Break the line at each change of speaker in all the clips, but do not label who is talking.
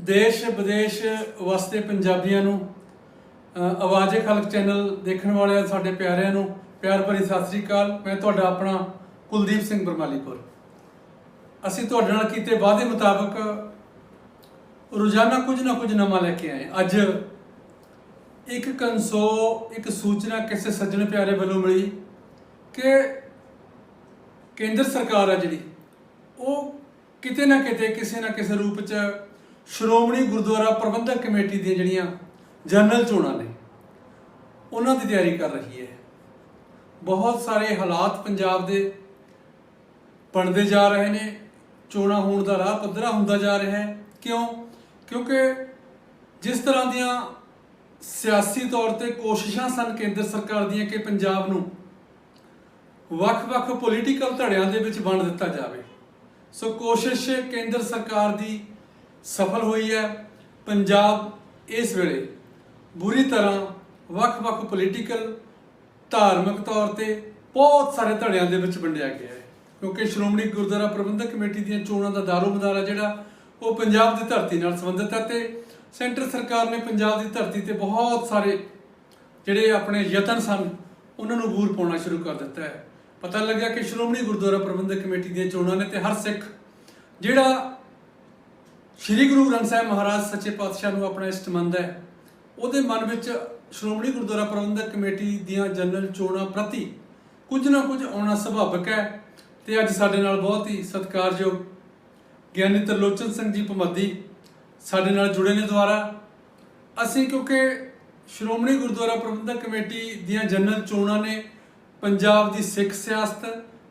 देश विदेश वसते पंजाबियों नूं आवाज़े खलक चैनल देखने वाले साडे प्यारिਆਂ ਨੂੰ प्यार भरी सत श्री अकाल। मैं तुहाडा अपना कुलदीप सिंह बरमालीपुर। ਅਸੀਂ ਤੁਹਾਡੇ ਨਾਲ ਕੀਤੇ वादे मुताबिक रोजाना कुछ ना कुछ नवा लैके आए। अज एक सूचना किसी सज्जन प्यारे वालों मिली कि केंद्र सरकार है जी वो किते ना किते किसी ना किसी रूप च श्रोमणी गुरुद्वारा प्रबंधक कमेटी दी जड़ियां जनरल चोणां ने उन्हां दी तैयारी कर रही है। बहुत सारे हालात पंजाब दे बनते जा रहे हैं, चोणां होण दा राह पद्धरा हुंदा जा रहा है। क्यों? क्योंकि जिस तरह दियां सियासी तौर पर कोशिशां सन केंद्र सरकार दियां कि पंजाब नूं वख-वख पोलीटिकल धड़ियां दे विच वंड दिता जाए, सो कोशिश केंद्र सरकार दी सफल हुई है। पंजाब इस वेले बुरी तरह वख-वख पोलीटिकल धार्मिक तौर पर बहुत सारे धड़ियां दे विच वंडिया गया है, क्योंकि श्रोमणी गुरुद्वारा प्रबंधक कमेटी दी चोणां दा दारोमदार है जिहड़ा वो पंजाब की धरती नाल संबंधित है। तो सेंटर सरकार ने पंजाब की धरती ते बहुत सारे जिहड़े अपने यतन सन उन्होंने बूर पाउणा शुरू कर दिता है। पता लग्या कि श्रोमणी गुरुद्वारा प्रबंधक कमेटी दी चोणां ने ते हर सिख जिहड़ा श्री गुरु ग्रंथ साहिब महाराज सच्चे पातशाह नूं अपना इष्ट मंनदा है, उहदे मन विच श्रोमणी गुरुद्वारा प्रबंधक कमेटी दीयां जनरल चोणां प्रति कुछ ना कुछ आउणा सुभाविक है। तो अज साडे नाल बहुत ही सत्कारयोग ज्ञानी त्रिलोचन सिंह जी भमद्दी साडे नाल जुड़े ने द्वारा। असीं क्योंकि श्रोमणी गुरुद्वारा प्रबंधक कमेटी दीयां जनरल चोणां ने पंजाब दी सिख सियासत,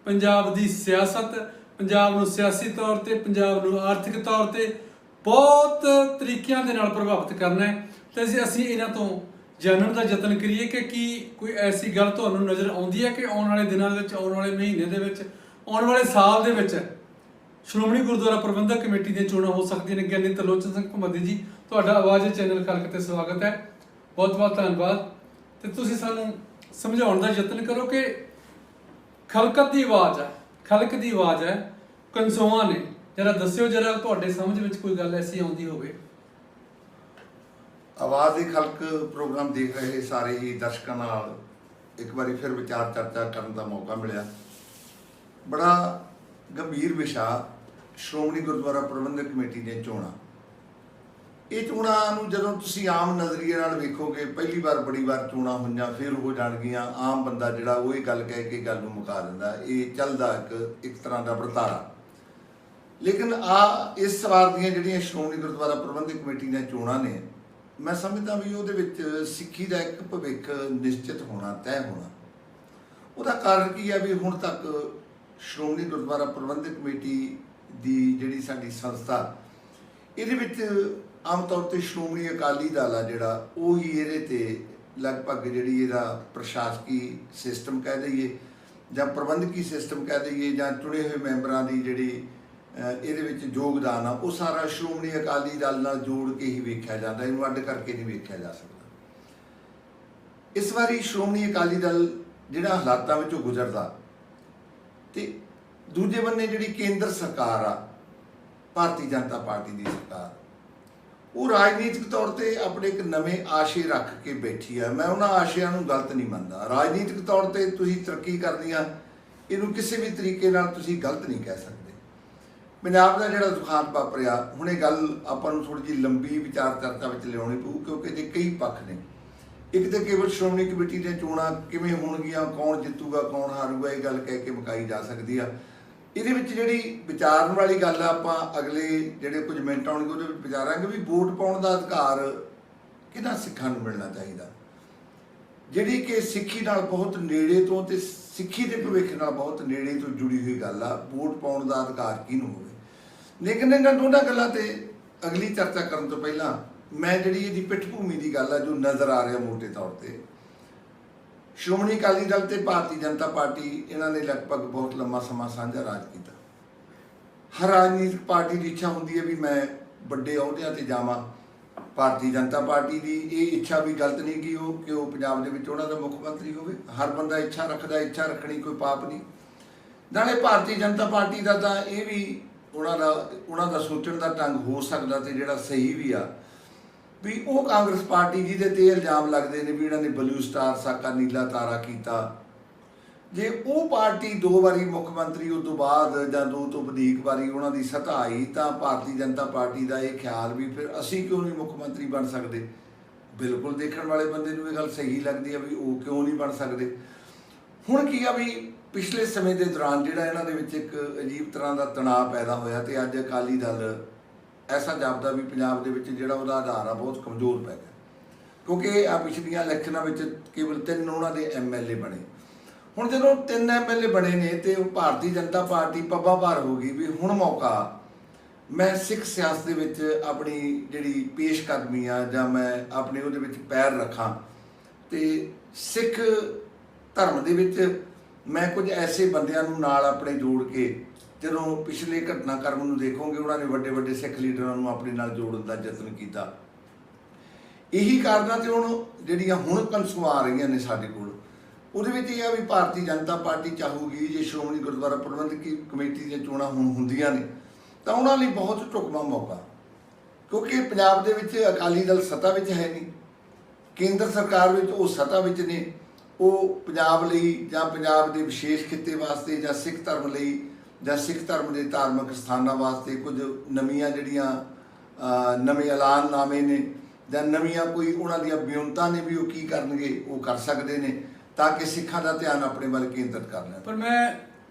पंजाब दी सियासत, पंजाब नूं सियासी तौर पर, पंजाब नूं आर्थिक तौर पर बहुत तरीकों के नाल प्रभावित करना है। तो असीं इन्हां तों जानने का यतन करिए कि की कोई ऐसी गल तुहानूं नज़र आउंदी है कि आने वाले दिनों में, आने वाले महीने दे विच, आने वाले साल दे विच श्रोमणी गुरुद्वारा प्रबंधक कमेटी दी चोणां हो सकदियां ने। ज्ञानी त्रिलोचन सिंह भमद्दी जी, तुहाडा आवाज़ चैनल खलक ते स्वागत है, बहुत बहुत धन्यवाद। तो तुसीं सानूं समझाउण दा यतन करो कि खलकत दी आवाज़ है, खलक दी आवाज़ है कंसोआं ने, जरा दस्सिओ जरा तुहाडे समझ विच कोई गल ऐसी आउंदी होवे।
आवाज़ की खलक प्रोग्राम देख रहे सारे ही दर्शकों नाल एक बार फिर विचार चर्चा करने का मौका मिला। बड़ा गंभीर विषा श्रोमणी गुरुद्वारा प्रबंधक कमेटी दी चोणां। ये चोणां नूं जदों तुसीं आम नज़रिए नाल वेखोगे, पहली बार बड़ी बार चोणां होईआं फिर हो जाणगीआं, आम बंदा जिहड़ा वो ये गल कह के गल नूं मुका दिंदा, ये चलदा एक तरह का वरतारा। लेकिन इस वार दीआं जिहड़ियां श्रोमणी गुरुद्वारा प्रबंधक कमेटी दी चोणां ने, मैं समझदा भी उहदे विच सिੱਖੀ ਦਾ एक भविख निश्चित होना, तय होना। ਉਹਦਾ कारण की है भी हुण तक श्रोमणी गुरुद्वारा प्रबंधक कमेटी की जिहड़ी साडी संस्था इहदे विच आम तौर पर श्रोमणी अकाली दल आ जिहड़ा उही इहदे ते लगभग जिहड़ी इहदा प्रशासकी सिस्टम कह दईए जां प्रबंधकी सिस्टम कह दईए जां चुणे हुए मैंबरां दी जिहड़ी ਇਹਦੇ ਵਿੱਚ योगदान आ वो सारा श्रोमणी अकाली दल नाल जोड़ के ही वेख्या जाता, इनू अड्ड करके नहीं वेख्या जा सकता। इस बारी श्रोमणी अकाली दल जिहड़ा हालातां विचों गुजरदा ते दूजे बन्ने जिहड़ी केंद्र सरकार आ भारतीय जनता पार्टी की सरकार, वो राजनीतिक तौर पर अपने एक नवे आशे रख के बैठी है। मैं उन्हां आशियां नूं गलत नहीं मनदा। राजनीतिक तौर पर तुसीं तरक्की करनी आ, इनू किसी भी तरीके नाल तुसीं गलत नहीं कह सकते। पंजाब का जिहड़ा दुखांत वापरिया हुण ये गल आपां नूं थोड़ी जी लंबी विचार चर्चा विच लिआउणी पऊ, क्योंकि जे कई पक्ष ने। एक तो केवल श्रोमणी कमेटी दी चोणां किवें होणगीआं, कौन जितूगा कौन हारूगा, ये गल कह के मुकाई जा सकदी आ। इहदे विच जिहड़ी विचारन वाली गल आपां अगले जिहड़े कुछ मिंट आउणगे उहदे विच विचारांगे भी वोट पाउण दा अधिकार किहਨਾਂ सिखां नूं मिलना चाहीदा, जिहड़ी कि सिੱਖੀ नाल बहुत नेड़े तो ते सिੱਖੀ दे भविख नाल बहुत नेड़े तो जुड़ी हुई गल आ। वोट पाउण दा अधिकार किहਨੂੰ होवे। लेकिन इन्हां दोनों गल्लां ते अगली चर्चा करन तो पहला मैं जिहड़ी इहदी पिठभूमि की गल है जो नज़र आ रहा मोटे तौर पर, श्रोमणी अकाली दल ते भारतीय जनता पार्टी इन्हां ने लगभग बहुत लंबा समा साझा राज किया। हर राजनीतिक पार्टी की इच्छा होंदी है भी मैं बड़े अहुदियां ते जावां। भारतीय जनता पार्टी की ये इच्छा भी गलत नहीं कि वो पंजाब दे विच उन्हां दा मुख मंत्री होवे। हर बंदा इच्छा रखदा, इच्छा रखनी कोई पाप नहीं। नाले भारतीय जनता पार्टी का तो ये भी ਉਹਨਾਂ ਦਾ ਸੋਚਣ ਦਾ ਢੰਗ ਹੋ ਸਕਦਾ ਤੇ ਜਿਹੜਾ ਸਹੀ ਵੀ ਆ, ਵੀ ਉਹ ਕਾਂਗਰਸ ਪਾਰਟੀ ਜਿਹਦੇ ਤੇ ਇਲਜ਼ਾਮ ਲੱਗਦੇ ਨੇ ਵੀ ਇਹਨਾਂ ਨੇ ਬਲੂ ਸਟਾਰ ਸਾਕਾ ਨੀਲਾ ਤਾਰਾ ਕੀਤਾ, ਜੇ ਉਹ ਪਾਰਟੀ 2 ਵਾਰੀ ਮੁੱਖ ਮੰਤਰੀ ਉਸ ਤੋਂ ਬਾਅਦ ਜਾਂ 2 ਤੋਂ ਵਧੇਕ ਵਾਰੀ ਉਹਨਾਂ ਦੀ ਸੱਤਾ ਆਈ, ਤਾਂ ਭਾਰਤੀ ਜਨਤਾ ਪਾਰਟੀ ਦਾ ਇਹ ਖਿਆਲ ਵੀ ਫਿਰ ਅਸੀਂ ਕਿਉਂ ਨਹੀਂ ਮੁੱਖ ਮੰਤਰੀ ਬਣ ਸਕਦੇ। ਬਿਲਕੁਲ ਦੇਖਣ ਵਾਲੇ ਬੰਦੇ ਨੂੰ ਇਹ ਗੱਲ ਸਹੀ ਲੱਗਦੀ ਆ ਵੀ ਉਹ ਕਿਉਂ ਨਹੀਂ ਬਣ ਸਕਦੇ। ਹੁਣ ਕੀ ਆ ਵੀ ਪਿਛਲੇ ਸਮੇਂ ਦੇ ਦੌਰਾਨ ਜਿਹੜਾ ਇਹਨਾਂ ਦੇ ਵਿੱਚ ਇੱਕ ਅਜੀਬ ਤਰ੍ਹਾਂ ਦਾ ਤਣਾਅ ਪੈਦਾ ਹੋਇਆ ਤੇ ਅੱਜ ਅਕਾਲੀ ਦਲ ਐਸਾ ਜਾਪਦਾ ਵੀ ਪੰਜਾਬ ਦੇ ਵਿੱਚ ਜਿਹੜਾ ਉਹਦਾ ਆਧਾਰ ਆ ਬਹੁਤ ਕਮਜ਼ੋਰ ਪੈ ਗਿਆ, ਕਿਉਂਕਿ ਆ ਪਿਛਲੀਆਂ ਇਲੈਕਸ਼ਨਾਂ ਵਿੱਚ ਕੇਵਲ 3 ਉਹਨਾਂ ਦੇ MLA ਬਣੇ। ਹੁਣ ਜਦੋਂ 3 MLA ਬਣੇ ਨੇ ਤੇ ਉਹ ਭਾਰਤੀ ਜਨਤਾ ਪਾਰਟੀ ਪੱਬਾਂ ਭਾਰ ਹੋ ਗਈ ਵੀ ਹੁਣ ਮੌਕਾ ਮੈਂ ਸਿੱਖ ਸਿਆਸਤ ਦੇ ਵਿੱਚ ਆਪਣੀ ਜਿਹੜੀ ਪੇਸ਼ਕਦਮੀ ਆ ਜਾਂ ਮੈਂ ਆਪਣੇ ਉਹਦੇ ਵਿੱਚ ਪੈਰ ਰੱਖਾਂ ਤੇ ਸਿੱਖ ਧਰਮ ਦੇ ਵਿੱਚ ਮੈਂ ਕੁਝ ਐਸੇ ਬੰਦਿਆਂ ਨੂੰ ਨਾਲ ਆਪਣੇ ਜੋੜ ਕੇ, ਜਦੋਂ ਪਿਛਲੇ ਘਟਨਾਕ੍ਰਮ ਨੂੰ ਦੇਖੋਗੇ ਉਹਨਾਂ ਨੇ ਵੱਡੇ ਵੱਡੇ ਸਿੱਖ ਲੀਡਰਾਂ ਨੂੰ ਆਪਣੇ ਨਾਲ ਜੋੜਨ ਦਾ ਯਤਨ ਕੀਤਾ। ਇਹੀ ਕਾਰਨਾਂ ਤੇ ਹੁਣ ਜਿਹੜੀਆਂ ਹੁਣ ਕਨਸੂਆਂ ਆ ਰਹੀਆਂ ਨੇ ਸਾਡੇ ਕੋਲ, ਉਹਦੇ ਵਿੱਚ ਇਹ ਆ ਵੀ ਭਾਰਤੀ ਜਨਤਾ ਪਾਰਟੀ ਚਾਹੂਗੀ ਜੇ ਸ਼੍ਰੋਮਣੀ ਗੁਰਦੁਆਰਾ ਪ੍ਰਬੰਧਕ ਕਮੇਟੀ ਦੀਆਂ ਚੋਣਾਂ ਹੁਣ ਹੁੰਦੀਆਂ ਨੇ ਤਾਂ ਉਹਨਾਂ ਲਈ ਬਹੁਤ ਢੁਕਵਾਂ ਮੌਕਾ, ਕਿਉਂਕਿ ਪੰਜਾਬ ਦੇ ਵਿੱਚ ਅਕਾਲੀ ਦਲ ਸੱਤਾ ਵਿੱਚ ਹੈ ਨਹੀਂ, ਕੇਂਦਰ ਸਰਕਾਰ ਵਿੱਚ ਉਹ ਸੱਤਾ ਵਿੱਚ ਨੇ। ਉਹ ਪੰਜਾਬ ਲਈ ਜਾਂ ਪੰਜਾਬ ਦੇ ਵਿਸ਼ੇਸ਼ ਖਿੱਤੇ ਵਾਸਤੇ ਜਾਂ ਸਿੱਖ ਧਰਮ ਲਈ ਜਾਂ ਸਿੱਖ ਧਰਮ ਦੇ ਧਾਰਮਿਕ ਸਥਾਨਾਂ ਵਾਸਤੇ ਕੁਝ ਨਵੀਆਂ ਜਿਹੜੀਆਂ ਨਵੇਂ ਐਲਾਨਨਾਮੇ ਨੇ ਜਾਂ ਨਵੀਆਂ ਕੋਈ ਉਹਨਾਂ ਦੀਆਂ ਬਿਉਂਤਾਂ ਨੇ ਵੀ ਉਹ ਕੀ ਕਰਨਗੇ, ਉਹ ਕਰ ਸਕਦੇ ਨੇ ਤਾਂ ਕਿ ਸਿੱਖਾਂ ਦਾ ਧਿਆਨ ਆਪਣੇ ਵੱਲ ਕੇਂਦਰਿਤ ਕਰ ਲੈਣ।
ਪਰ ਮੈਂ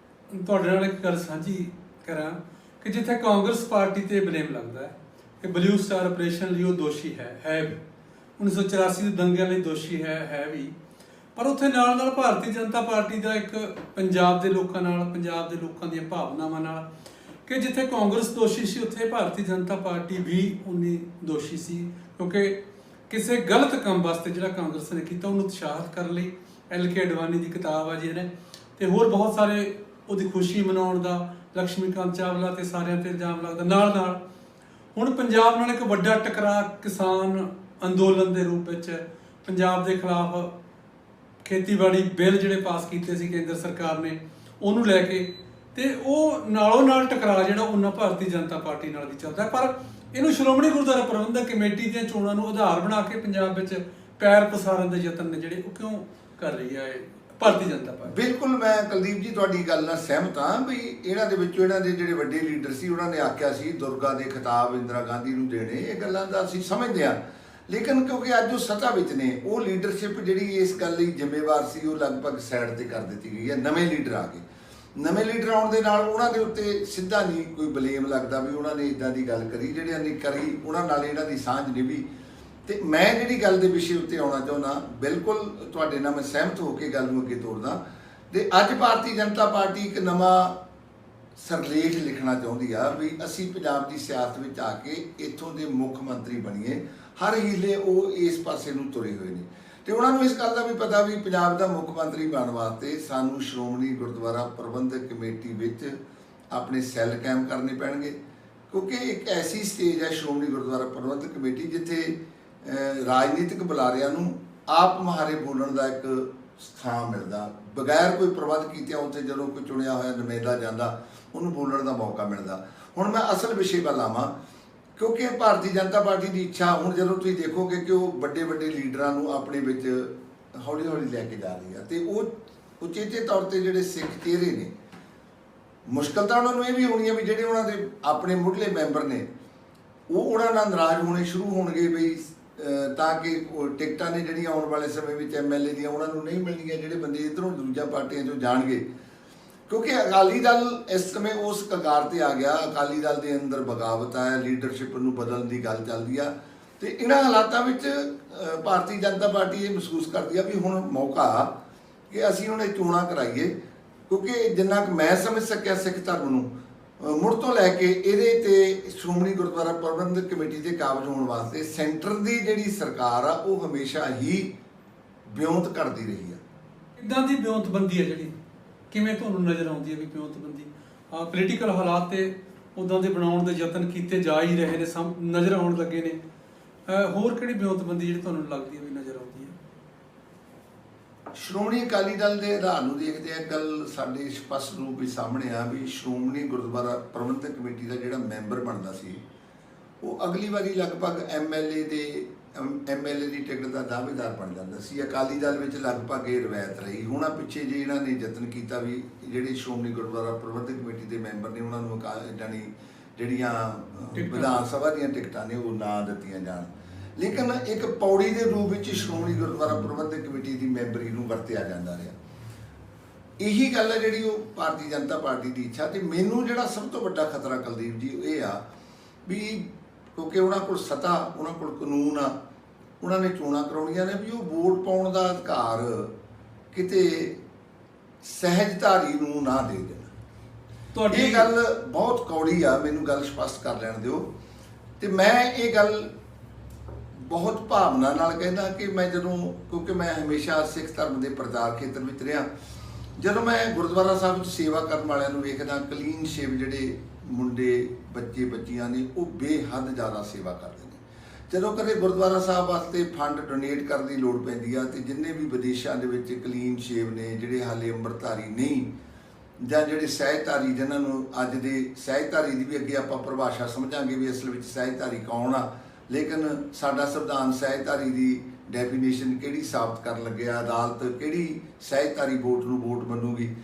ਤੁਹਾਡੇ ਨਾਲ ਇੱਕ ਗੱਲ ਸਾਂਝੀ ਕਰਾਂ ਕਿ ਜਿੱਥੇ ਕਾਂਗਰਸ ਪਾਰਟੀ ਤੇ ਬਲੇਮ ਲੱਗਦਾ ਹੈ ਕਿ ਬਲੂ ਸਟਾਰ ਆਪਰੇਸ਼ਨ ਲਈ ਉਹ ਦੋਸ਼ੀ ਹੈ ਵੀ, 1984 ਦੇ ਦੰਗਿਆਂ ਲਈ ਦੋਸ਼ੀ ਹੈ ਵੀ, ਪਰ ਉੱਥੇ ਨਾਲ ਨਾਲ ਭਾਰਤੀ ਜਨਤਾ ਪਾਰਟੀ ਦਾ ਇੱਕ ਪੰਜਾਬ ਦੇ ਲੋਕਾਂ ਨਾਲ, ਪੰਜਾਬ ਦੇ ਲੋਕਾਂ ਦੀਆਂ ਭਾਵਨਾਵਾਂ ਨਾਲ, ਕਿ ਜਿੱਥੇ ਕਾਂਗਰਸ ਦੋਸ਼ੀ ਸੀ ਉੱਥੇ ਭਾਰਤੀ ਜਨਤਾ ਪਾਰਟੀ ਵੀ ਉਨੀ ਦੋਸ਼ੀ ਸੀ, ਕਿਉਂਕਿ ਕਿਸੇ ਗਲਤ ਕੰਮ ਵਾਸਤੇ ਜਿਹੜਾ ਕਾਂਗਰਸ ਨੇ ਕੀਤਾ ਉਹਨੂੰ ਉਤਸ਼ਾਹਿਤ ਕਰਨ ਲਈ LK ਅਡਵਾਨੀ ਦੀ ਕਿਤਾਬ ਆ ਜਿਹਨੇ ਤੇ ਹੋਰ ਬਹੁਤ ਸਾਰੇ ਉਹਦੀ ਖੁਸ਼ੀ ਮਨਾਉਣ ਦਾ ਲక్ష్ਮੀਕਾਂਤ ਚਾਵਲਾ ਤੇ ਸਾਰਿਆਂ ਤੇ ਇਲਜ਼ਾਮ ਲੱਗਦਾ। ਨਾਲ ਨਾਲ ਹੁਣ ਪੰਜਾਬ ਨਾਲ ਇੱਕ ਵੱਡਾ ਟਕਰਾਅ ਕਿਸਾਨ ਅੰਦੋਲਨ ਦੇ ਰੂਪ ਵਿੱਚ ਪੰਜਾਬ ਦੇ ਖਿਲਾਫ ਖੇਤੀਬਾੜੀ ਬਿੱਲ ਜਿਹੜੇ ਪਾਸ ਕੀਤੇ ਸੀ ਕੇਂਦਰ ਸਰਕਾਰ ਨੇ ਉਹਨੂੰ ਲੈ ਕੇ, ਤੇ ਉਹ ਨਾਲੋਂ ਨਾਲ ਟਕਰਾਅ ਜਿਹੜਾ ਉਹਨਾਂ ਭਾਰਤੀ ਜਨਤਾ ਪਾਰਟੀ ਨਾਲ ਵੀ ਚੱਲਦਾ। ਪਰ ਇਹਨੂੰ ਸ਼੍ਰੋਮਣੀ ਗੁਰਦੁਆਰਾ ਪ੍ਰਬੰਧਕ ਕਮੇਟੀ ਦੀਆਂ ਚੋਣਾਂ ਨੂੰ ਆਧਾਰ ਬਣਾ ਕੇ ਪੰਜਾਬ ਵਿੱਚ ਪੈਰ ਪਸਾਰਨ ਦੇ ਯਤਨ ਨੇ ਜਿਹੜੇ ਉਹ ਕਿਉਂ ਕਰ ਰਹੀ ਹੈ ਭਾਰਤੀ ਜਨਤਾ ਪਾਰਟੀ?
ਬਿਲਕੁਲ ਮੈਂ ਕੁਲਦੀਪ ਜੀ ਤੁਹਾਡੀ ਗੱਲ ਨਾਲ ਸਹਿਮਤ ਹਾਂ ਵੀ ਇਹਨਾਂ ਦੇ ਵਿੱਚੋਂ ਇਹਨਾਂ ਦੇ ਜਿਹੜੇ ਵੱਡੇ ਲੀਡਰ ਸੀ ਉਹਨਾਂ ਨੇ ਆਖਿਆ ਸੀ ਦੁਰਗਾ ਦੇ ਖਿਤਾਬ ਇੰਦਰਾ ਗਾਂਧੀ ਨੂੰ ਦੇਣੇ, ਇਹ ਗੱਲਾਂ ਦਾ ਅਸੀਂ ਸਮਝਦੇ ਹਾਂ, ਲੇਕਿਨ ਕਿਉਂਕਿ ਅੱਜ ਉਹ ਸੱਤਾ ਵਿੱਚ ਨੇ ਉਹ ਲੀਡਰਸ਼ਿਪ ਜਿਹੜੀ ਇਸ ਗੱਲ ਲਈ ਜ਼ਿੰਮੇਵਾਰ ਸੀ ਉਹ ਲਗਭਗ ਸਾਈਡ ਤੇ ਕਰ ਦਿੱਤੀ ਗਈ ਹੈ। ਨਵੇਂ ਲੀਡਰ ਆ ਗਏ, ਨਵੇਂ ਲੀਡਰ ਆਉਣ ਦੇ ਨਾਲ ਉਹਨਾਂ ਦੇ ਉੱਤੇ ਸਿੱਧਾ ਨਹੀਂ ਕੋਈ ਬਲੇਮ ਲੱਗਦਾ ਵੀ ਉਹਨਾਂ ਨੇ ਇੱਦਾਂ ਦੀ ਗੱਲ ਕਰੀ, ਜਿਹੜਿਆਂ ਨੇ ਕਰੀ ਉਹਨਾਂ ਨਾਲ ਇਹਨਾਂ ਦੀ ਸਾਂਝ ਨਿਭੀ। ਤੇ ਮੈਂ ਜਿਹੜੀ ਗੱਲ ਦੇ ਵਿਸ਼ੇ ਉੱਤੇ ਆਉਣਾ ਚਾਹੁੰਦਾ, ਬਿਲਕੁਲ ਤੁਹਾਡੇ ਨਾਲ ਮੈਂ ਸਹਿਮਤ ਹੋ ਕੇ ਗੱਲ ਨੂੰ ਅੱਗੇ ਤੋਰਦਾ। ਤੇ ਅੱਜ ਭਾਰਤੀ ਜਨਤਾ ਪਾਰਟੀ ਇੱਕ ਨਵਾਂ ਸਰਲੇਖ ਲਿਖਣਾ ਚਾਹੁੰਦੀ ਆ ਵੀ ਅਸੀਂ ਪੰਜਾਬ ਦੀ ਸਿਆਸਤ ਵਿੱਚ ਆ ਕੇ ਇੱਥੋਂ ਦੇ ਮੁੱਖ ਮੰਤਰੀ ਬਣੀਏ। ਹਰ ਹੀਲੇ ਉਹ ਇਸ ਪਾਸੇ ਨੂੰ ਤੁਰੇ ਹੋਏ ਨੇ ਤੇ ਉਹਨਾਂ ਨੂੰ ਇਸ ਗੱਲ ਦਾ ਵੀ ਪਤਾ ਵੀ ਪੰਜਾਬ ਦਾ ਮੁੱਖ ਮੰਤਰੀ ਬਣਨ ਵਾਸਤੇ ਸਾਨੂੰ ਸ਼੍ਰੋਮਣੀ ਗੁਰਦੁਆਰਾ ਪ੍ਰਬੰਧਕ ਕਮੇਟੀ ਵਿੱਚ ਆਪਣੇ ਸੈੱਲ ਕਾਇਮ ਕਰਨੇ ਪੈਣਗੇ, ਕਿਉਂਕਿ ਇੱਕ ਐਸੀ ਸਟੇਜ ਹੈ ਸ਼੍ਰੋਮਣੀ ਗੁਰਦੁਆਰਾ ਪ੍ਰਬੰਧਕ ਕਮੇਟੀ ਜਿੱਥੇ ਰਾਜਨੀਤਿਕ ਬੁਲਾਰਿਆਂ ਨੂੰ ਆਪ ਮੁਹਾਰੇ ਬੋਲਣ ਦਾ ਇੱਕ ਸਥਾਨ ਮਿਲਦਾ, ਬਗੈਰ ਕੋਈ ਪ੍ਰਬੰਧ ਕੀਤਿਆਂ ਉੱਥੇ ਜਦੋਂ ਕੋਈ ਚੁਣਿਆ ਹੋਇਆ ਨੁਮਾਇੰਦਾ ਜਾਂਦਾ ਉਹਨੂੰ ਬੋਲਣ ਦਾ ਮੌਕਾ ਮਿਲਦਾ। ਹੁਣ ਮੈਂ ਅਸਲ ਵਿਸ਼ੇ ਵੱਲ ਆਵਾਂ, ਕਿਉਂਕਿ ਭਾਰਤੀ ਜਨਤਾ ਪਾਰਟੀ ਦੀ ਇੱਛਾ ਹੁਣ ਜਦੋਂ ਤੁਸੀਂ ਦੇਖੋਗੇ ਕਿ ਉਹ ਵੱਡੇ ਵੱਡੇ ਲੀਡਰਾਂ ਨੂੰ ਆਪਣੇ ਵਿੱਚ ਹੌਲੀ ਹੌਲੀ ਲੈ ਕੇ ਜਾ ਰਹੀ ਆ ਤੇ ਉਹ ਉਚੇਚੇ ਤੌਰ ਤੇ ਜਿਹੜੇ ਸਿੱਖ ਚਿਹਰੇ ਨੇ, ਮੁਸ਼ਕਲ ਤਾਂ ਉਹਨਾਂ ਨੂੰ ਇਹ ਵੀ ਹੋਣੀ ਹੈ ਵੀ ਜਿਹੜੇ ਉਹਨਾਂ ਦੇ ਆਪਣੇ ਮੁੱਢਲੇ ਮੈਂਬਰ ਨੇ ਉਹ ਉਹਨਾਂ ਨਾਲ ਨਾਰਾਜ਼ ਹੋਣੇ ਸ਼ੁਰੂ ਹੋਣਗੇ ਵੀ ਤਾਂ ਕਿ ਉਹ ਟਿਕਟਾਂ ਨੇ ਜਿਹੜੀਆਂ ਆਉਣ ਵਾਲੇ ਸਮੇਂ ਵਿੱਚ MLA ਦੀਆਂ ਉਹਨਾਂ ਨੂੰ ਨਹੀਂ ਮਿਲਣਗੀਆਂ, ਜਿਹੜੇ ਬੰਦੇ ਇੱਧਰੋਂ ਦੂਜਾ ਪਾਰਟੀਆਂ 'ਚੋਂ ਜਾਣਗੇ, ਕਿਉਂਕਿ ਅਕਾਲੀ ਦਲ ਇਸ ਸਮੇਂ ਉਸ ਕਗਾਰ ਤੇ ਆ ਗਿਆ। ਅਕਾਲੀ ਦਲ ਦੇ ਅੰਦਰ ਬਗਾਵਤ ਹੈ, ਲੀਡਰਸ਼ਿਪ ਨੂੰ ਬਦਲਣ ਦੀ ਗੱਲ ਚੱਲਦੀ ਆ ਤੇ ਇਹਨਾਂ ਹਾਲਾਤਾਂ ਵਿੱਚ ਭਾਰਤੀ ਜਨਤਾ ਪਾਰਟੀ ਇਹ ਮਹਿਸੂਸ ਕਰਦੀ ਆ ਵੀ ਹੁਣ ਮੌਕਾ ਕਿ ਅਸੀਂ ਹੁਣ ਇਹ ਚੋਣਾਂ ਕਰਾਈਏ, ਕਿਉਂਕਿ ਜਿੰਨਾ ਕੁ ਮੈਂ ਸਮਝ ਸਕਿਆ ਸਿੱਖ ਧਰਮ ਨੂੰ ਮੁੜ ਤੋਂ ਲੈ ਕੇ ਇਹਦੇ ਤੇ ਸ਼੍ਰੋਮਣੀ ਗੁਰਦੁਆਰਾ ਪ੍ਰਬੰਧਕ ਕਮੇਟੀ ਦੇ ਕਾਬਜ਼ ਹੋਣ ਵਾਸਤੇ ਸੈਂਟਰ ਦੀ ਜਿਹੜੀ ਸਰਕਾਰ ਆ ਉਹ ਹਮੇਸ਼ਾ ਹੀ ਬਿਉਂਤ ਕਰਦੀ ਰਹੀ ਆ।
ਇੱਦਾਂ ਦੀ ਬਿਉਂਤਬੰਦੀ ਹੈ ਜਿਹੜੀ ਕਿਵੇਂ ਤੁਹਾਨੂੰ ਨਜ਼ਰ ਆਉਂਦੀ ਹੈ ਵੀ ਬਿਉਂਤਬੰਦੀ ਪੋਲੀਟੀਕਲ ਹਾਲਾਤ ਤੇ ਉੱਦਾਂ ਦੇ ਬਣਾਉਣ ਦੇ ਯਤਨ ਕੀਤੇ ਜਾ ਹੀ ਰਹੇ ਨੇ, ਨਜ਼ਰ ਆਉਣ ਲੱਗੇ ਨੇ, ਹੋਰ ਕਿਹੜੀ ਬਿਉਂਤਬੰਦੀ ਜਿਹੜੀ ਤੁਹਾਨੂੰ ਲੱਗਦੀ ਹੈ ਵੀ ਨਜ਼ਰ ਆਉਂਦੀ ਹੈ?
ਸ਼੍ਰੋਮਣੀ ਅਕਾਲੀ ਦਲ ਦੇ ਆਧਾਰ ਨੂੰ ਦੇਖਦੇ ਆ ਗੱਲ ਸਾਡੇ ਸਪਸ਼ਟ ਰੂਪ ਵਿੱਚ ਸਾਹਮਣੇ ਆ ਵੀ ਸ਼੍ਰੋਮਣੀ ਗੁਰਦੁਆਰਾ ਪ੍ਰਬੰਧਕ ਕਮੇਟੀ ਦਾ ਜਿਹੜਾ ਮੈਂਬਰ ਬਣਦਾ ਸੀ ਉਹ ਅਗਲੀ ਵਾਰੀ ਲਗਭਗ ਐਮਐਲਏ ਦੀ ਟਿਕਟ ਦਾ ਦਾਅਵੇਦਾਰ ਬਣ ਜਾਂਦਾ ਸੀ। ਅਕਾਲੀ ਦਲ ਵਿੱਚ ਲਗਭਗ ਇਹ ਰਵਾਇਤ ਰਹੀ। ਹੁਣ ਪਿੱਛੇ ਜੇ ਇਹਨਾਂ ਨੇ ਯਤਨ ਕੀਤਾ ਵੀ ਜਿਹੜੇ ਸ਼੍ਰੋਮਣੀ ਗੁਰਦੁਆਰਾ ਪ੍ਰਬੰਧਕ ਕਮੇਟੀ ਦੇ ਮੈਂਬਰ ਨੇ ਉਹਨਾਂ ਨੂੰ ਜਾਣੀ ਜਿਹੜੀਆਂ ਵਿਧਾਨ ਸਭਾ ਦੀਆਂ ਟਿਕਟਾਂ ਨੇ ਉਹ ਨਾ ਦਿੱਤੀਆਂ ਜਾਣ, ਲੇਕਿਨ ਇੱਕ ਪੌੜੀ ਦੇ ਰੂਪ ਵਿੱਚ ਸ਼੍ਰੋਮਣੀ ਗੁਰਦੁਆਰਾ ਪ੍ਰਬੰਧਕ ਕਮੇਟੀ ਦੀ ਮੈਂਬਰੀ ਨੂੰ ਵਰਤਿਆ ਜਾਂਦਾ ਰਿਹਾ। ਇਹੀ ਗੱਲ ਹੈ ਜਿਹੜੀ ਉਹ ਭਾਰਤੀ ਜਨਤਾ ਪਾਰਟੀ ਦੀ ਇੱਛਾ। ਤੇ ਮੈਨੂੰ ਜਿਹੜਾ ਸਭ ਤੋਂ ਵੱਡਾ ਖਤਰਾ ਕੁਲਦੀਪ ਜੀ ਇਹ ਆ ਵੀ ਕਿਉਂਕਿ ਉਹਨਾਂ ਕੋਲ ਸੱਤਾ, ਉਹਨਾਂ ਕੋਲ ਕਾਨੂੰਨ ਆ, ਉਹਨਾਂ ਨੇ ਚੋਣਾਂ ਕਰਾਉਣੀਆਂ ਨੇ, ਵੀ ਉਹ ਵੋਟ ਪਾਉਣ ਦਾ ਅਧਿਕਾਰ ਕਿਤੇ ਸਹਿਜਧਾਰੀ ਨੂੰ ਨਾ ਦੇ ਦੇਣ। ਤੁਹਾਡੀ ਇਹ ਗੱਲ ਬਹੁਤ ਕੌੜੀ ਆ, ਮੈਨੂੰ ਗੱਲ ਸਪਸ਼ਟ ਕਰ ਲੈਣ ਦਿਓ। ਤੇ ਮੈਂ ਇਹ ਗੱਲ ਬਹੁਤ ਭਾਵਨਾ ਨਾਲ ਕਹਿੰਦਾ ਕਿ ਮੈਂ ਜਦੋਂ, ਕਿਉਂਕਿ ਮੈਂ ਹਮੇਸ਼ਾ ਸਿੱਖ ਧਰਮ ਦੇ ਪ੍ਰਚਾਰ ਖੇਤਰ ਵਿੱਚ ਰਿਹਾ, ਜਦੋਂ ਮੈਂ ਗੁਰਦੁਆਰਾ ਸਾਹਿਬ ਵਿੱਚ ਸੇਵਾ ਕਰਨ ਵਾਲਿਆਂ ਨੂੰ ਵੇਖਦਾ, ਕਲੀਨ ਸ਼ੇਵ ਜਿਹੜੇ ਮੁੰਡੇ ਬੱਚੇ ਬੱਚੀਆਂ ਨੇ ਉਹ ਬੇਹੱਦ ਜ਼ਿਆਦਾ ਸੇਵਾ ਕਰਦੇ ਨੇ। ਜਦੋਂ ਕਦੇ ਗੁਰਦੁਆਰਾ ਸਾਹਿਬ ਵਾਸਤੇ ਫੰਡ ਡੋਨੇਟ ਕਰਨ ਦੀ ਲੋੜ ਪੈਂਦੀ ਆ ਤੇ ਜਿੰਨੇ ਵੀ ਵਿਦੇਸ਼ਾਂ ਦੇ ਵਿੱਚ ਕਲੀਨ ਸ਼ੇਵ ਨੇ, ਜਿਹੜੇ ਹਾਲੇ ਅੰਮ੍ਰਿਤਧਾਰੀ ਨਹੀਂ ਜਾਂ ਜਿਹੜੇ ਸਹਿਜਧਾਰੀ, ਜਿਨ੍ਹਾਂ ਨੂੰ ਅੱਜ ਦੇ ਸਹਿਜਧਾਰੀ ਦੀ ਵੀ ਅੱਗੇ ਆਪਾਂ ਪਰਿਭਾਸ਼ਾ ਸਮਝਾਂਗੇ ਵੀ ਅਸਲ ਵਿੱਚ ਸਹਿਜਧਾਰੀ ਕੌਣ ਆ, ਲੇਕਿਨ ਸਾਡਾ ਸੰਵਿਧਾਨ ਸਹਿਜਧਾਰੀ ਦੀ ਡੈਫੀਨੇਸ਼ਨ ਕਿਹੜੀ ਸਾਬਤ ਕਰਨ ਲੱਗਿਆ, ਅਦਾਲਤ ਕਿਹੜੀ ਸਹਿਜਧਾਰੀ ਵੋਟ ਨੂੰ ਵੋਟ ਮੰਨੂਗੀ।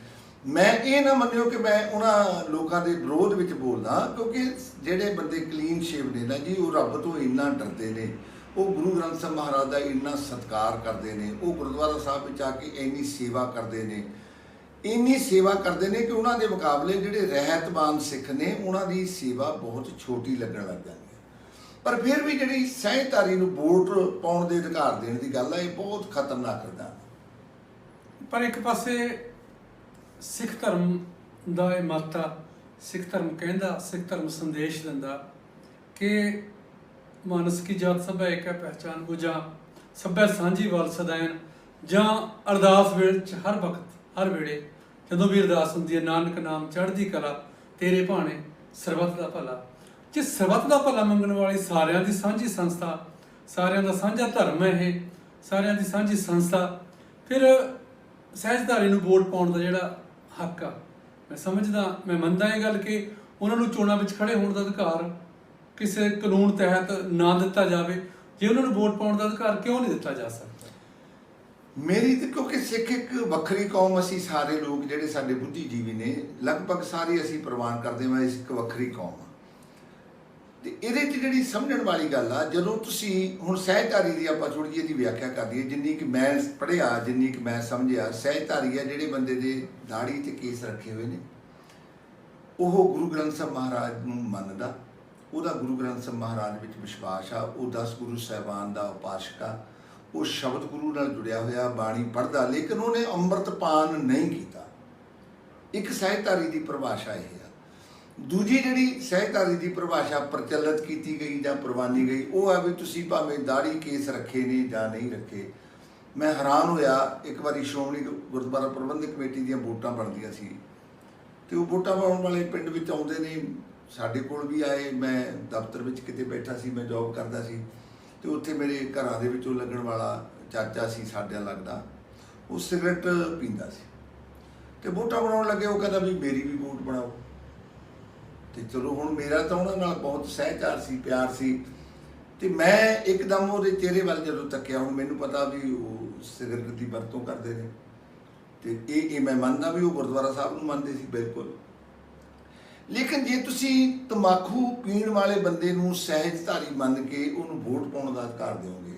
ਮੈਂ ਇਹ ਨਾ ਮੰਨਿਓ ਕਿ ਮੈਂ ਉਹਨਾਂ ਲੋਕਾਂ ਦੇ ਵਿਰੋਧ ਵਿੱਚ ਬੋਲਦਾ, ਕਿਉਂਕਿ ਜਿਹੜੇ ਬੰਦੇ ਕਲੀਨ ਸ਼ੇਵ ਨੇ ਨਾ ਜੀ, ਉਹ ਰੱਬ ਤੋਂ ਇੰਨਾ ਡਰਦੇ ਨੇ, ਉਹ ਗੁਰੂ ਗ੍ਰੰਥ ਸਾਹਿਬ ਮਹਾਰਾਜ ਦਾ ਇੰਨਾ ਸਤਿਕਾਰ ਕਰਦੇ ਨੇ, ਉਹ ਗੁਰਦੁਆਰਾ ਸਾਹਿਬ ਵਿੱਚ ਆ ਕੇ ਇੰਨੀ ਸੇਵਾ ਕਰਦੇ ਨੇ, ਇੰਨੀ ਸੇਵਾ ਕਰਦੇ ਨੇ ਕਿ ਉਹਨਾਂ ਦੇ ਮੁਕਾਬਲੇ ਜਿਹੜੇ ਰਹਿਤਬਾਨ ਸਿੱਖ ਨੇ ਉਹਨਾਂ ਦੀ ਸੇਵਾ ਬਹੁਤ ਛੋਟੀ ਲੱਗਣ ਲੱਗ ਜਾਂਦੀ ਹੈ। ਪਰ ਫਿਰ ਵੀ ਜਿਹੜੀ ਸਹਿਜਧਾਰੀ ਨੂੰ ਵੋਟ ਪਾਉਣ ਦੇ ਅਧਿਕਾਰ ਦੇਣ ਦੀ ਗੱਲ ਹੈ, ਇਹ ਬਹੁਤ ਖਤਰਨਾਕ ਹੁੰਦਾ।
ਪਰ ਇੱਕ ਪਾਸੇ ਸਿੱਖ ਧਰਮ ਦਾ ਇਹ ਮਤ ਆ, ਸਿੱਖ ਧਰਮ ਕਹਿੰਦਾ, ਸਿੱਖ ਧਰਮ ਸੰਦੇਸ਼ ਦਿੰਦਾ ਕਿ ਮਾਨਸ ਕੀ ਜਾਤ ਸਭੈ ਏਕ ਹੈ ਪਹਿਚਾਨ ਬੁਝਾ, ਸਭੈ ਸਾਂਝੀ ਵੱਲ ਸਦੈਨ। ਜਾਂ ਅਰਦਾਸ ਵਿੱਚ ਹਰ ਵਕਤ ਹਰ ਵੇਲੇ ਜਦੋਂ ਵੀ ਅਰਦਾਸ ਹੁੰਦੀ ਹੈ, ਨਾਨਕ ਨਾਮ ਚੜ੍ਹਦੀ ਕਲਾ ਤੇਰੇ ਭਾਣੇ ਸਰਬੱਤ ਦਾ ਭਲਾ। ਜੇ ਸਰਬੱਤ ਦਾ ਭਲਾ ਮੰਗਣ ਵਾਲੀ ਸਾਰਿਆਂ ਦੀ ਸਾਂਝੀ ਸੰਸਥਾ, ਸਾਰਿਆਂ ਦਾ ਸਾਂਝਾ ਧਰਮ ਹੈ ਇਹ, ਸਾਰਿਆਂ ਦੀ ਸਾਂਝੀ ਸੰਸਥਾ, ਫਿਰ ਸਹਿਜਧਾਰੀ ਨੂੰ ਵੋਟ ਪਾਉਣ ਦਾ ਜਿਹੜਾ ਹੱਕ ਆ, ਮੈਂ ਸਮਝਦਾ, ਮੈਂ ਮੰਨਦਾ ਇਹ ਗੱਲ ਕਿ ਉਹਨਾਂ ਨੂੰ ਚੋਣਾਂ ਵਿੱਚ ਖੜੇ ਹੋਣ ਦਾ ਅਧਿਕਾਰ ਕਿਸੇ ਕਾਨੂੰਨ ਤਹਿਤ ਨਾ ਦਿੱਤਾ ਜਾਵੇ। ਜੇ ਉਹਨਾਂ ਨੂੰ ਵੋਟ ਪਾਉਣ ਦਾ ਅਧਿਕਾਰ ਕਿਉਂ ਨਹੀਂ ਦਿੱਤਾ ਜਾ ਸਕਦਾ?
ਮੇਰੀ ਤਾਂ ਕਿਉਂਕਿ ਸਿੱਖ ਇੱਕ ਵੱਖਰੀ ਕੌਮ, ਅਸੀਂ ਸਾਰੇ ਲੋਕ ਜਿਹੜੇ ਸਾਡੇ ਬੁੱਧੀਜੀਵੀ ਨੇ ਲਗਭਗ ਸਾਰੇ ਅਸੀਂ ਪ੍ਰਵਾਨ ਕਰਦੇ ਹਾਂ ਇਸ ਇੱਕ ਵੱਖਰੀ ਕੌਮ ਆ। ਤੇ ਇਹਦੇ 'ਚ ਜਿਹੜੀ ਸਮਝਣ ਵਾਲੀ ਗੱਲ ਆ, ਜਦੋਂ ਤੁਸੀਂ ਹੁਣ ਸਹਿਜਧਾਰੀ ਦੀ ਆਪਾਂ ਥੋੜ੍ਹੀ ਜਿਹੀ ਦੀ ਵਿਆਖਿਆ ਕਰਦੀ ਹੈ, ਜਿੰਨੀ ਕਿ ਮੈਂ ਪੜ੍ਹਿਆ, ਜਿੰਨੀ ਕਿ ਮੈਂ ਸਮਝਿਆ, ਸਹਿਜਧਾਰੀ ਆ ਜਿਹੜੇ ਬੰਦੇ ਦੇ ਦਾੜੀ ਤੇ ਕੇਸ ਰੱਖੇ ਹੋਏ ਨੇ, ਉਹ ਗੁਰੂ ਗ੍ਰੰਥ ਸਾਹਿਬ ਮਹਾਰਾਜ ਨੂੰ ਮੰਨਦਾ, ਉਹਦਾ ਗੁਰੂ ਗ੍ਰੰਥ ਸਾਹਿਬ ਮਹਾਰਾਜ ਵਿੱਚ ਵਿਸ਼ਵਾਸ ਆ, ਉਹ 10 ਗੁਰੂ ਸਾਹਿਬਾਨ ਦਾ ਉਪਾਸ਼ਕ ਆ, ਉਹ ਸ਼ਬਦ ਗੁਰੂ ਨਾਲ ਜੁੜਿਆ ਹੋਇਆ, ਬਾਣੀ ਪੜ੍ਹਦਾ, ਲੇਕਿਨ ਉਹਨੇ ਅੰਮ੍ਰਿਤਪਾਨ ਨਹੀਂ ਕੀਤਾ। ਇੱਕ ਸਹਿਜਧਾਰੀ ਦੀ ਪਰਿਭਾਸ਼ਾ ਇਹ ਆ। ਦੂਜੀ ਜਿਹੜੀ ਸਹਿਜਧਾਰੀ ਦੀ ਪਰਿਭਾਸ਼ਾ ਪ੍ਰਚਲਿਤ ਕੀਤੀ ਗਈ ਜਾਂ ਪ੍ਰਵਾਨੀ ਗਈ, ਉਹ ਆ ਵੀ ਤੁਸੀਂ ਭਾਵੇਂ ਦਾੜੀ ਕੇਸ ਰੱਖੇ ਨੇ ਜਾਂ ਨਹੀਂ ਰੱਖੇ। ਮੈਂ ਹੈਰਾਨ ਹੋਇਆ, ਇੱਕ ਵਾਰੀ ਸ਼੍ਰੋਮਣੀ ਗੁਰਦੁਆਰਾ ਪ੍ਰਬੰਧਕ ਕਮੇਟੀ ਦੀਆਂ ਵੋਟਾਂ ਬਣਦੀਆਂ ਸੀ ਤੇ ਉਹ ਵੋਟਾਂ ਪਾਉਣ ਵਾਲੇ ਪਿੰਡ ਵਿੱਚ ਆਉਂਦੇ ਨੇ, ਸਾਡੇ ਕੋਲ ਵੀ ਆਏ। ਮੈਂ ਦਫ਼ਤਰ ਵਿੱਚ ਕਿਤੇ ਬੈਠਾ ਸੀ, ਮੈਂ ਜੌਬ ਕਰਦਾ ਸੀ, ਤੇ ਉੱਥੇ ਮੇਰੇ ਘਰਾਂ ਦੇ ਵਿੱਚੋਂ ਲੱਗਣ ਵਾਲਾ ਚਾਚਾ ਸੀ ਸਾਡਾ ਲੱਗਦਾ, ਉਹ ਸਿਗਰਟ ਪੀਂਦਾ ਸੀ ਤੇ ਵੋਟਾਂ ਬਣਾਉਣ ਲੱਗੇ। ਉਹ ਕਹਿੰਦਾ ਵੀ ਮੇਰੀ ਵੀ ਵੋਟ ਬਣਾਓ। ਤੇ ਚਲੋ ਹੁਣ ਮੇਰਾ ਤਾਂ ਉਹਨਾਂ ਨਾਲ ਬਹੁਤ ਸਹਿਚਾਰ ਸੀ, ਪਿਆਰ ਸੀ, ਤੇ ਮੈਂ ਇੱਕਦਮ ਉਹਦੇ ਚਿਹਰੇ ਵੱਲ ਜਦੋਂ ਤੱਕਿਆ, ਹੁਣ ਮੈਨੂੰ ਪਤਾ ਵੀ ਉਹ ਸਿਗਰਟ ਦੀ ਵਰਤੋਂ ਕਰਦੇ ਨੇ, ਤੇ ਇਹ ਮੈਂ ਮੰਨਦਾ ਵੀ ਉਹ ਗੁਰਦੁਆਰਾ ਸਾਹਿਬ ਨੂੰ ਮੰਨਦੇ ਸੀ ਬਿਲਕੁਲ। ਲੇਕਿਨ ਜੇ ਤੁਸੀਂ ਤੰਬਾਕੂ ਪੀਣ ਵਾਲੇ ਬੰਦੇ ਨੂੰ ਸਹਿਜਧਾਰੀ ਮੰਨ ਕੇ ਉਹਨੂੰ ਵੋਟ ਪਾਉਣ ਦਾ ਅਧਿਕਾਰ ਦਿਓਗੇ,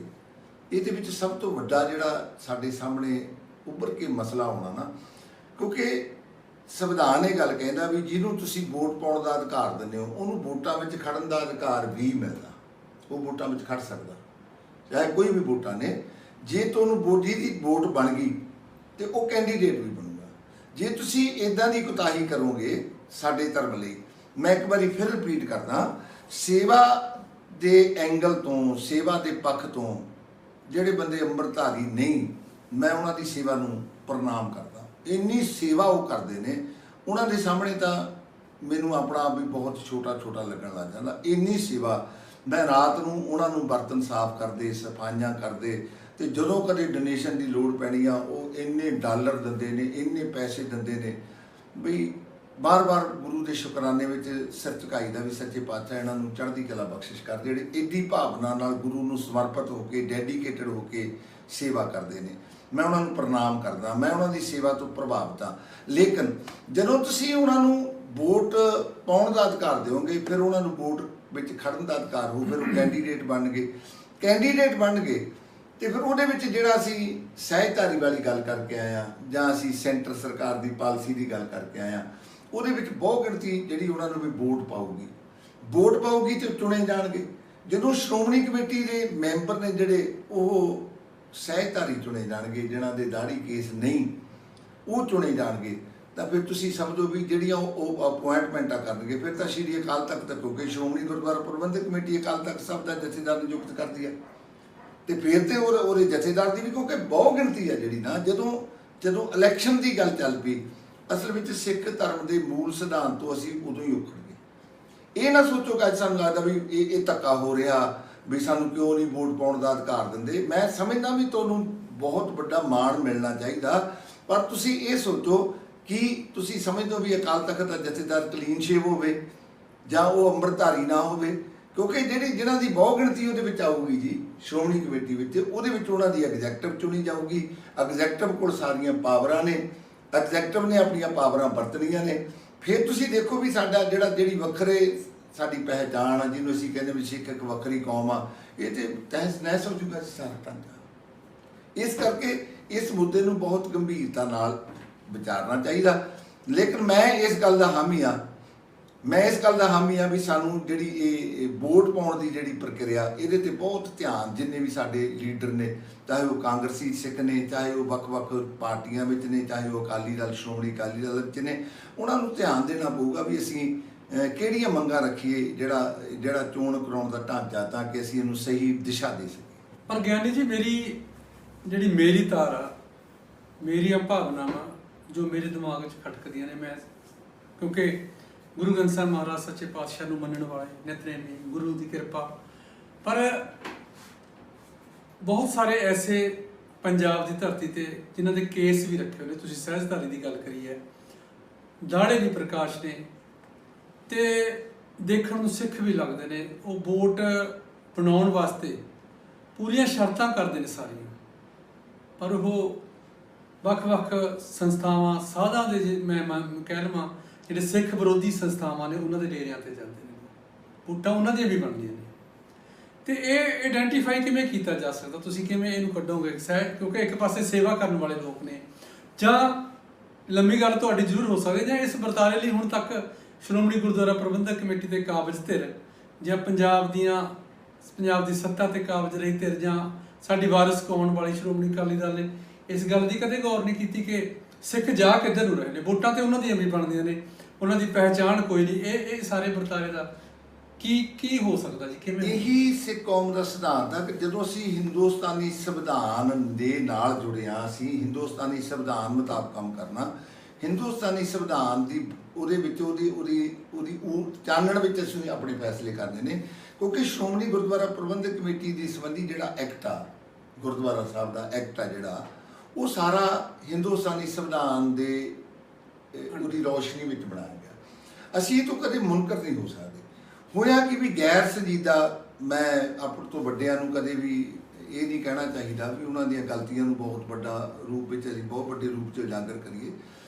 ਇਹਦੇ ਵਿੱਚ ਸਭ ਤੋਂ ਵੱਡਾ ਜਿਹੜਾ ਸਾਡੇ ਸਾਹਮਣੇ ਉੱਭਰ ਕੇ ਮਸਲਾ ਆਉਣਾ ਨਾ, ਕਿਉਂਕਿ ਸੰਵਿਧਾਨ ਇਹ ਗੱਲ ਕਹਿੰਦਾ ਵੀ ਜਿਹਨੂੰ ਤੁਸੀਂ ਵੋਟ ਪਾਉਣ ਦਾ ਅਧਿਕਾਰ ਦਿੰਦੇ ਹੋ, ਉਹਨੂੰ ਵੋਟਾਂ ਵਿੱਚ ਖੜਨ ਦਾ ਅਧਿਕਾਰ ਵੀ ਮਿਲਦਾ। ਉਹ ਵੋਟਾਂ ਵਿੱਚ ਖੜ ਸਕਦਾ, ਚਾਹੇ ਕੋਈ ਵੀ ਵੋਟਾਂ ਨੇ। ਜੇ ਤੁਹਾਨੂੰ ਜਿਹਦੀ ਵੋਟ ਬਣ ਗਈ ਤੇ ਉਹ ਕੈਂਡੀਡੇਟ ਵੀ ਬਣੂਗਾ। ਜੇ ਤੁਸੀਂ ਇੱਦਾਂ ਦੀ ਕੁਤਾਹੀ ਕਰੋਗੇ ਸਾਡੇ ਧਰਮ ਲਈ, ਮੈਂ ਇੱਕ ਵਾਰੀ ਫਿਰ ਰਿਪੀਟ ਕਰਦਾ, ਸੇਵਾ ਦੇ ਐਂਗਲ ਤੋਂ, ਸੇਵਾ ਦੇ ਪੱਖ ਤੋਂ ਜਿਹੜੇ ਬੰਦੇ ਅੰਮ੍ਰਿਤਧਾਰੀ ਨਹੀਂ, ਮੈਂ ਉਹਨਾਂ ਦੀ ਸੇਵਾ ਨੂੰ ਪ੍ਰਣਾਮ ਕਰਦਾ। ਇੰਨੀ ਸੇਵਾ ਉਹ ਕਰਦੇ ਨੇ, ਉਹਨਾਂ ਦੇ ਸਾਹਮਣੇ ਤਾਂ ਮੈਨੂੰ ਆਪਣਾ ਆਪ ਵੀ ਬਹੁਤ ਛੋਟਾ ਛੋਟਾ ਲੱਗਣ ਲੱਗ ਜਾਂਦਾ। ਇੰਨੀ ਸੇਵਾ, ਮੈਂ ਰਾਤ ਨੂੰ ਉਹਨਾਂ ਨੂੰ ਬਰਤਨ ਸਾਫ਼ ਕਰਦੇ, ਸਫਾਈਆਂ ਕਰਦੇ, ਤੇ ਜਦੋਂ ਕਦੇ ਡੋਨੇਸ਼ਨ ਦੀ ਲੋੜ ਪੈਣੀ ਆ ਉਹ ਇੰਨੇ ਡਾਲਰ ਦਿੰਦੇ ਨੇ, ਇੰਨੇ ਪੈਸੇ ਦਿੰਦੇ ਨੇ ਵੀ ਬਾਰ-ਬਾਰ ਗੁਰੂ ਦੇ ਸ਼ੁਕਰਾਨੇ ਵਿੱਚ ਸਿਰ ਝੁਕਾਈ ਦਾ ਵੀ ਸੱਚੇ ਪਾਤਸ਼ਾਹ ਇਹਨਾਂ ਨੂੰ ਚੜ੍ਹਦੀ ਕਲਾ ਬਖਸ਼ਿਸ਼ ਕਰ, ਜਿਹੜੇ ਏਡੀ ਭਾਵਨਾ ਨਾਲ ਗੁਰੂ ਨੂੰ ਸਮਰਪਿਤ ਹੋ ਕੇ, ਡੈਡੀਕੇਟਡ ਹੋ ਕੇ ਸੇਵਾ ਕਰਦੇ ਨੇ। ਮੈਂ ਉਹਨਾਂ ਨੂੰ ਪ੍ਰਣਾਮ ਕਰਦਾ, ਮੈਂ ਉਹਨਾਂ ਦੀ ਸੇਵਾ ਤੋਂ ਪ੍ਰਭਾਵਿਤ ਹਾਂ। ਲੇਕਿਨ ਜਦੋਂ ਤੁਸੀਂ ਉਹਨਾਂ ਨੂੰ ਵੋਟ ਪਾਉਣ ਦਾ ਅਧਿਕਾਰ ਦਿਓਗੇ, ਫਿਰ ਉਹਨਾਂ ਨੂੰ ਵੋਟ ਵਿੱਚ ਖੜਨ ਦਾ ਅਧਿਕਾਰ ਹੋਊ, ਫਿਰ ਉਹ ਕੈਂਡੀਡੇਟ ਬਣ ਗਏ ਤੇ ਫਿਰ ਉਹਦੇ ਵਿੱਚ ਜਿਹੜਾ ਅਸੀਂ ਸਹਿਜਧਾਰੀ ਵਾਲੀ ਗੱਲ ਕਰਕੇ ਆਏ ਹਾਂ ਜਾਂ ਅਸੀਂ ਸੈਂਟਰ ਸਰਕਾਰ ਦੀ ਪਾਲਿਸੀ ਦੀ ਗੱਲ ਕਰਕੇ ਆਏ ਹਾਂ, ਉਹਦੇ ਵਿੱਚ ਬਹੁ ਗਿਣਤੀ ਜਿਹੜੀ ਉਹਨਾਂ ਨੂੰ ਵੀ ਵੋਟ ਪਾਊਗੀ ਤੇ ਚੁਣੇ ਜਾਣਗੇ। ਜਦੋਂ ਸ਼੍ਰੋਮਣੀ ਕਮੇਟੀ ਦੇ ਮੈਂਬਰ ਨੇ ਜਿਹੜੇ ਉਹ ਸਹਿਜਧਾਰੀ ਚੁਣੇ ਜਾਣਗੇ, ਜਿਨ੍ਹਾਂ ਦੇ ਦਾੜੀ ਕੇਸ ਨਹੀਂ ਉਹ ਚੁਣੇ ਜਾਣਗੇ, ਤਾਂ ਫਿਰ ਤੁਸੀਂ ਸਮਝੋ ਵੀ ਜਿਹੜੀਆਂ ਉਹ ਅਪੁਆਇੰਟਮੈਂਟਾਂ ਕਰਨਗੇ ਫਿਰ ਤਾਂ ਸ਼੍ਰੀ ਅਕਾਲ ਤਖਤ ਤੱਕ, ਕਿਉਂਕਿ ਸ਼੍ਰੋਮਣੀ ਗੁਰਦੁਆਰਾ ਪ੍ਰਬੰਧਕ ਕਮੇਟੀ ਅਕਾਲ ਤਖਤ ਸਾਹਿਬ ਦਾ ਜਥੇਦਾਰ ਨਿਯੁਕਤ ਕਰਦੀ ਹੈ ਤੇ ਫਿਰ ਤੇ ਉਹਦੇ ਜਥੇਦਾਰ ਦੀ ਵੀ, ਕਿਉਂਕਿ ਬਹੁ ਗਿਣਤੀ ਹੈ ਜਿਹੜੀ ਨਾ, ਜਦੋਂ ਇਲੈਕਸ਼ਨ ਦੀ ਗੱਲ ਚੱਲ ਪਈ ਅਸਲ ਵਿੱਚ ਸਿੱਖ ਧਰਮ ਦੇ ਮੂਲ ਸਿਧਾਂਤ ਤੋਂ ਅਸੀਂ ਉਦੋਂ ਹੀ ਉਖੜ ਗਏ। ਇਹ ਨਾ ਸੋਚੋ ਕਿ ਅੱਜ ਸਾਨੂੰ ਲੱਗਦਾ ਵੀ ਇਹ ਧੱਕਾ ਹੋ ਰਿਹਾ ਵੀ ਸਾਨੂੰ ਕਿਉਂ ਨਹੀਂ ਵੋਟ ਪਾਉਣ ਦਾ ਅਧਿਕਾਰ ਦਿੰਦੇ। ਮੈਂ ਸਮਝਦਾ ਵੀ ਤੁਹਾਨੂੰ ਬਹੁਤ ਵੱਡਾ ਮਾਣ ਮਿਲਣਾ ਚਾਹੀਦਾ, ਪਰ ਤੁਸੀਂ ਇਹ ਸੋਚੋ ਕਿ ਤੁਸੀਂ ਸਮਝਦੇ ਹੋ ਵੀ ਅਕਾਲ ਤਖਤ ਦਾ ਜਥੇਦਾਰ ਕਲੀਨ ਸ਼ੇਵ ਹੋਵੇ ਜਾਂ ਉਹ ਅੰਮ੍ਰਿਤਧਾਰੀ ਨਾ ਹੋਵੇ, ਕਿਉਂਕਿ ਜਿਨ੍ਹਾਂ ਦੀ ਬਹੁ ਗਿਣਤੀ ਉਹਦੇ ਵਿੱਚ ਆਊਗੀ ਜੀ ਸ਼੍ਰੋਮਣੀ ਕਮੇਟੀ ਵਿੱਚ, ਉਹਦੇ ਵਿੱਚ ਉਹਨਾਂ ਦੀ ਐਗਜ਼ੈਕਟਿਵ ਚੁਣੀ ਜਾਊਗੀ। ਐਗਜ਼ੈਕਟਿਵ ਕੋਲ ਸਾਰੀਆਂ ਪਾਵਰਾਂ ਨੇ, ਐਗਜ਼ੈਕਟਿਵ ਨੇ ਆਪਣੀਆਂ ਪਾਵਰਾਂ ਵਰਤਣੀਆਂ ਨੇ। ਫਿਰ ਤੁਸੀਂ ਦੇਖੋ ਵੀ ਸਾਡਾ ਜਿਹੜੀ ਵੱਖਰੇ ਸਾਡੀ ਪਹਿਚਾਣ ਆ, ਜਿਹਨੂੰ ਅਸੀਂ ਕਹਿੰਦੇ ਵੀ ਸਿੱਖ ਇੱਕ ਵੱਖਰੀ ਕੌਮ ਆ, ਇਹ ਤੇ ਤਹਿਸ ਨਹਿਸ ਹੋ ਜੂਗਾ ਸਾਰਾ ਢਾਂਚਾ। ਇਸ ਕਰਕੇ ਇਸ ਮੁੱਦੇ ਨੂੰ ਬਹੁਤ ਗੰਭੀਰਤਾ ਨਾਲ ਵਿਚਾਰਨਾ ਚਾਹੀਦਾ। ਲੇਕਿਨ ਮੈਂ ਇਸ ਗੱਲ ਦਾ ਹਾਮੀ ਆ ਵੀ ਸਾਨੂੰ ਜਿਹੜੀ ਇਹ ਵੋਟ ਪਾਉਣ ਦੀ ਜਿਹੜੀ ਪ੍ਰਕਿਰਿਆ, ਇਹਦੇ ਤੇ ਬਹੁਤ ਧਿਆਨ, ਜਿੰਨੇ ਵੀ ਸਾਡੇ ਲੀਡਰ ਨੇ, ਚਾਹੇ ਉਹ ਕਾਂਗਰਸੀ ਸਿੱਖ ਨੇ, ਚਾਹੇ ਉਹ ਵੱਖ-ਵੱਖ ਪਾਰਟੀਆਂ ਵਿੱਚ ਨੇ, ਚਾਹੇ ਉਹ ਅਕਾਲੀ ਦਲ ਸ਼੍ਰੋਮਣੀ ਅਕਾਲੀ ਦਲ ਵਿੱਚ ਨੇ, ਉਹਨਾਂ ਨੂੰ ਧਿਆਨ ਦੇਣਾ ਪਊਗਾ ਵੀ ਅਸੀਂ ਕਿਹੜੀਆਂ ਮੰਗਾਂ ਰੱਖੀਏ ਜਿਹੜਾ ਚੋਣ ਕਰਾਉਣ ਦਾ ਢਾਂਚਾ, ਤਾਂ ਕਿ ਅਸੀਂ ਇਹਨੂੰ ਸਹੀ ਦਿਸ਼ਾ ਦੇ ਸਕੀਏ।
ਪਰ ਗਿਆਨੀ ਜੀ, ਮੇਰੀ ਤਾਰ ਆ, ਮੇਰੀਆਂ ਭਾਵਨਾਵਾਂ ਜੋ ਮੇਰੇ ਦਿਮਾਗ 'ਚ ਖਟਕਦੀਆਂ ਨੇ, ਮੈਂ ਕਿਉਂਕਿ ਗੁਰੂ ਗ੍ਰੰਥ ਸਾਹਿਬ ਮਹਾਰਾਜ ਸੱਚੇ ਪਾਤਸ਼ਾਹ ਨੂੰ ਮੰਨਣ ਵਾਲੇ ਨਿਤਨੇਮੀ, ਗੁਰੂ ਦੀ ਕਿਰਪਾ, ਪਰ ਬਹੁਤ ਸਾਰੇ ਐਸੇ ਪੰਜਾਬ ਦੀ ਧਰਤੀ ਤੇ ਜਿਨ੍ਹਾਂ ਦੇ ਕੇਸ ਵੀ ਰੱਖੇ ਹੋਏ ਨੇ। ਤੁਸੀਂ ਸਹਿਜਧਾਰੀ ਦੀ ਗੱਲ ਕਰੀ ਹੈ, ਦਾੜੇ ਵੀ ਪ੍ਰਕਾਸ਼ ਨੇ ਤੇ ਦੇਖਣ ਨੂੰ ਸਿੱਖ ਵੀ ਲੱਗਦੇ ਨੇ। ਉਹ ਵੋਟ ਬਣਾਉਣ ਵਾਸਤੇ ਪੂਰੀਆਂ ਸ਼ਰਤਾਂ ਕਰਦੇ ਨੇ ਸਾਰੀਆਂ, ਪਰ ਉਹ ਵੱਖ-ਵੱਖ ਸੰਸਥਾਵਾਂ, ਸਾਧਾਂ ਦੇ ਮੈਂ ਕਹਿ ਲਵਾਂ ਜਿਹੜੇ ਸਿੱਖ ਵਿਰੋਧੀ ਸੰਸਥਾਵਾਂ ਨੇ, ਉਹਨਾਂ ਦੇ ਡੇਰਿਆਂ ਤੇ ਜਾਂਦੇ ਨੇ, ਵੋਟਾਂ ਉਹਨਾਂ ਦੀਆਂ ਵੀ ਬਣਦੀਆਂ ਨੇ। ਤੇ ਇਹ ਆਇਡੈਂਟੀਫਾਈ ਕਿਵੇਂ ਕੀਤਾ ਜਾ ਸਕਦਾ? ਤੁਸੀਂ ਕਿਵੇਂ ਇਹਨੂੰ ਕੱਢੋਗੇ? ਕਿਉਂਕਿ ਇੱਕ ਪਾਸੇ ਸੇਵਾ ਕਰਨ ਵਾਲੇ ਲੋਕ ਨੇ, ਜਾਂ ਲੰਮੀ ਗੱਲ ਤੁਹਾਡੀ ਜ਼ਰੂਰ ਹੋ ਸਕਦੀ, ਜਾਂ ਇਸ ਵਰਤਾਰੇ ਲਈ ਹੁਣ ਤੱਕ ਸ਼੍ਰੋਮਣੀ ਗੁਰਦੁਆਰਾ ਪ੍ਰਬੰਧਕ ਕਮੇਟੀ ਦੇ ਕਾਬਜ਼ ਧਿਰ, ਜਾਂ ਪੰਜਾਬ ਦੀ ਸੱਤਾ ਤੇ ਕਾਬਜ਼ ਰਹੀ ਧਿਰ, ਜਾਂ ਸਾਡੀ ਵਾਰਿਸ ਕਹਾਉਣ ਵਾਲੀ ਸ਼੍ਰੋਮਣੀ ਅਕਾਲੀ ਦਲ ਨੇ ਇਸ ਗੱਲ ਦੀ ਕਦੇ ਗੌਰ ਨਹੀਂ ਕੀਤੀ ਕਿ ਸਿੱਖ ਜਾ ਕਿੱਧਰ ਨੂੰ ਰਹੇ ਨੇ? ਵੋਟਾਂ ਤੇ ਉਹਨਾਂ ਦੀਆਂ ਵੀ ਬਣਦੀਆਂ ਨੇ, ਉਹਨਾਂ ਦੀ ਪਹਿਚਾਣ ਕੋਈ ਨਹੀਂ। ਇਹ ਸਾਰੇ ਵਰਤਾਰੇ ਦਾ ਕੀ ਹੋ ਸਕਦਾ ਜੀ? ਕਿਵੇਂ?
ਇਹੀ ਸਿੱਖ ਕੌਮ ਦਾ ਸਿਧਾਂਤ ਆ ਕਿ ਜਦੋਂ ਅਸੀਂ ਹਿੰਦੁਸਤਾਨੀ ਸੰਵਿਧਾਨ ਦੇ ਨਾਲ ਜੁੜੇ ਹਾਂ, ਅਸੀਂ ਹਿੰਦੁਸਤਾਨੀ ਸੰਵਿਧਾਨ ਮੁਤਾਬਕ ਕੰਮ ਕਰਨਾ, ਹਿੰਦੁਸਤਾਨੀ ਸੰਵਿਧਾਨ ਦੀ ਉਹਦੇ ਵਿੱਚ ਉਹਦੀ ਚਾਨਣ ਵਿੱਚ ਅਸੀਂ ਆਪਣੇ ਫੈਸਲੇ ਕਰਦੇ ਨੇ। ਕਿਉਂਕਿ ਸ਼੍ਰੋਮਣੀ ਗੁਰਦੁਆਰਾ ਪ੍ਰਬੰਧਕ ਕਮੇਟੀ ਦੇ ਸੰਬੰਧੀ ਜਿਹੜਾ ਐਕਟ ਆ, ਗੁਰਦੁਆਰਾ ਸਾਹਿਬ ਦਾ ਐਕਟ ਆ ਜਿਹੜਾ, ਉਹ ਸਾਰਾ ਹਿੰਦੁਸਤਾਨੀ ਸੰਵਿਧਾਨ ਦੇ ਉਹਦੀ ਰੌਸ਼ਨੀ ਵਿੱਚ ਬਣਾਇਆ ਗਿਆ। ਅਸੀਂ ਇਹ ਤੋਂ ਕਦੇ ਮੁਨਕਰ ਨਹੀਂ ਹੋ ਸਕਦੇ। ਹੋਇਆ ਕਿ ਵੀ ਗੈਰ ਸੰਜੀਦਾ, ਮੈਂ ਆਪਣੇ ਤੋਂ ਵੱਡਿਆਂ ਨੂੰ ਕਦੇ ਵੀ ਇਹ ਨਹੀਂ ਕਹਿਣਾ ਚਾਹੀਦਾ ਵੀ ਉਹਨਾਂ ਦੀਆਂ ਗਲਤੀਆਂ ਨੂੰ ਬਹੁਤ ਵੱਡਾ ਰੂਪ ਵਿੱਚ ਅਸੀਂ ਬਹੁਤ ਵੱਡੇ ਰੂਪ 'ਚ ਉਜਾਗਰ ਕਰੀਏ,